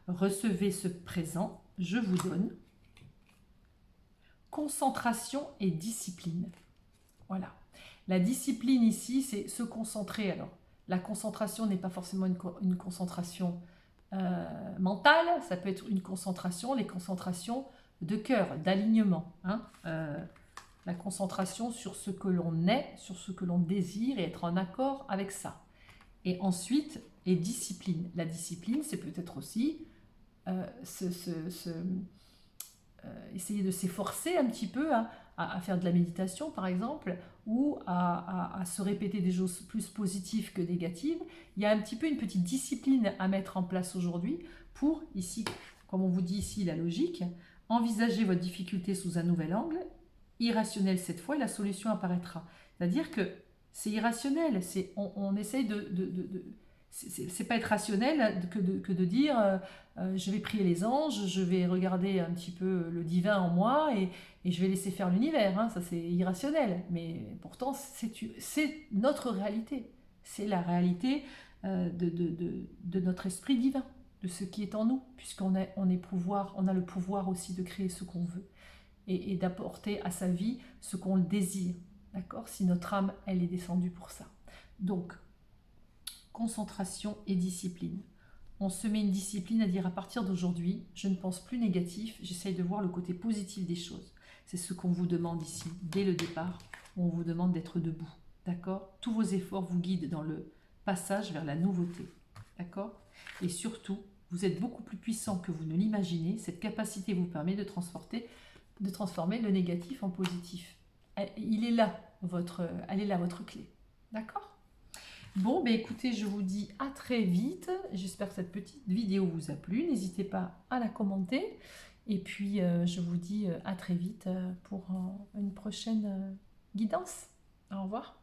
Recevez ce présent, je vous donne concentration et discipline. » Voilà. La discipline ici, c'est se concentrer. Alors, la concentration n'est pas forcément une concentration mentale, ça peut être une concentration, les concentrations de cœur, d'alignement. Hein, la concentration sur ce que l'on est, sur ce que l'on désire et être en accord avec ça. Et ensuite, et discipline. La discipline, c'est peut-être aussi essayer de s'efforcer un petit peu à faire de la méditation, par exemple, ou à se répéter des choses plus positives que négatives. Il y a un petit peu une petite discipline à mettre en place aujourd'hui pour, ici, comme on vous dit ici, la logique, envisager votre difficulté sous un nouvel angle, irrationnel cette fois, et la solution apparaîtra. C'est-à-dire que c'est irrationnel, on essaye c'est pas être rationnel que de dire je vais prier les anges, je vais regarder un petit peu le divin en moi et je vais laisser faire l'univers. Hein, ça c'est irrationnel, mais pourtant c'est notre réalité. C'est la réalité de notre esprit divin, de ce qui est en nous, puisqu'on a le pouvoir aussi de créer ce qu'on veut et d'apporter à sa vie ce qu'on désire. D'accord? Si notre âme, elle est descendue pour ça. Donc, concentration et discipline. On se met une discipline à dire à partir d'aujourd'hui, je ne pense plus négatif, j'essaye de voir le côté positif des choses. C'est ce qu'on vous demande ici, dès le départ, on vous demande d'être debout. D'accord? Tous vos efforts vous guident dans le passage vers la nouveauté. D'accord? Et surtout, vous êtes beaucoup plus puissant que vous ne l'imaginez. Cette capacité vous permet de transformer le négatif en positif. Elle est là, votre clé. D'accord? Bon, ben écoutez, je vous dis à très vite. J'espère que cette petite vidéo vous a plu. N'hésitez pas à la commenter. Et puis, je vous dis à très vite pour une prochaine guidance. Au revoir.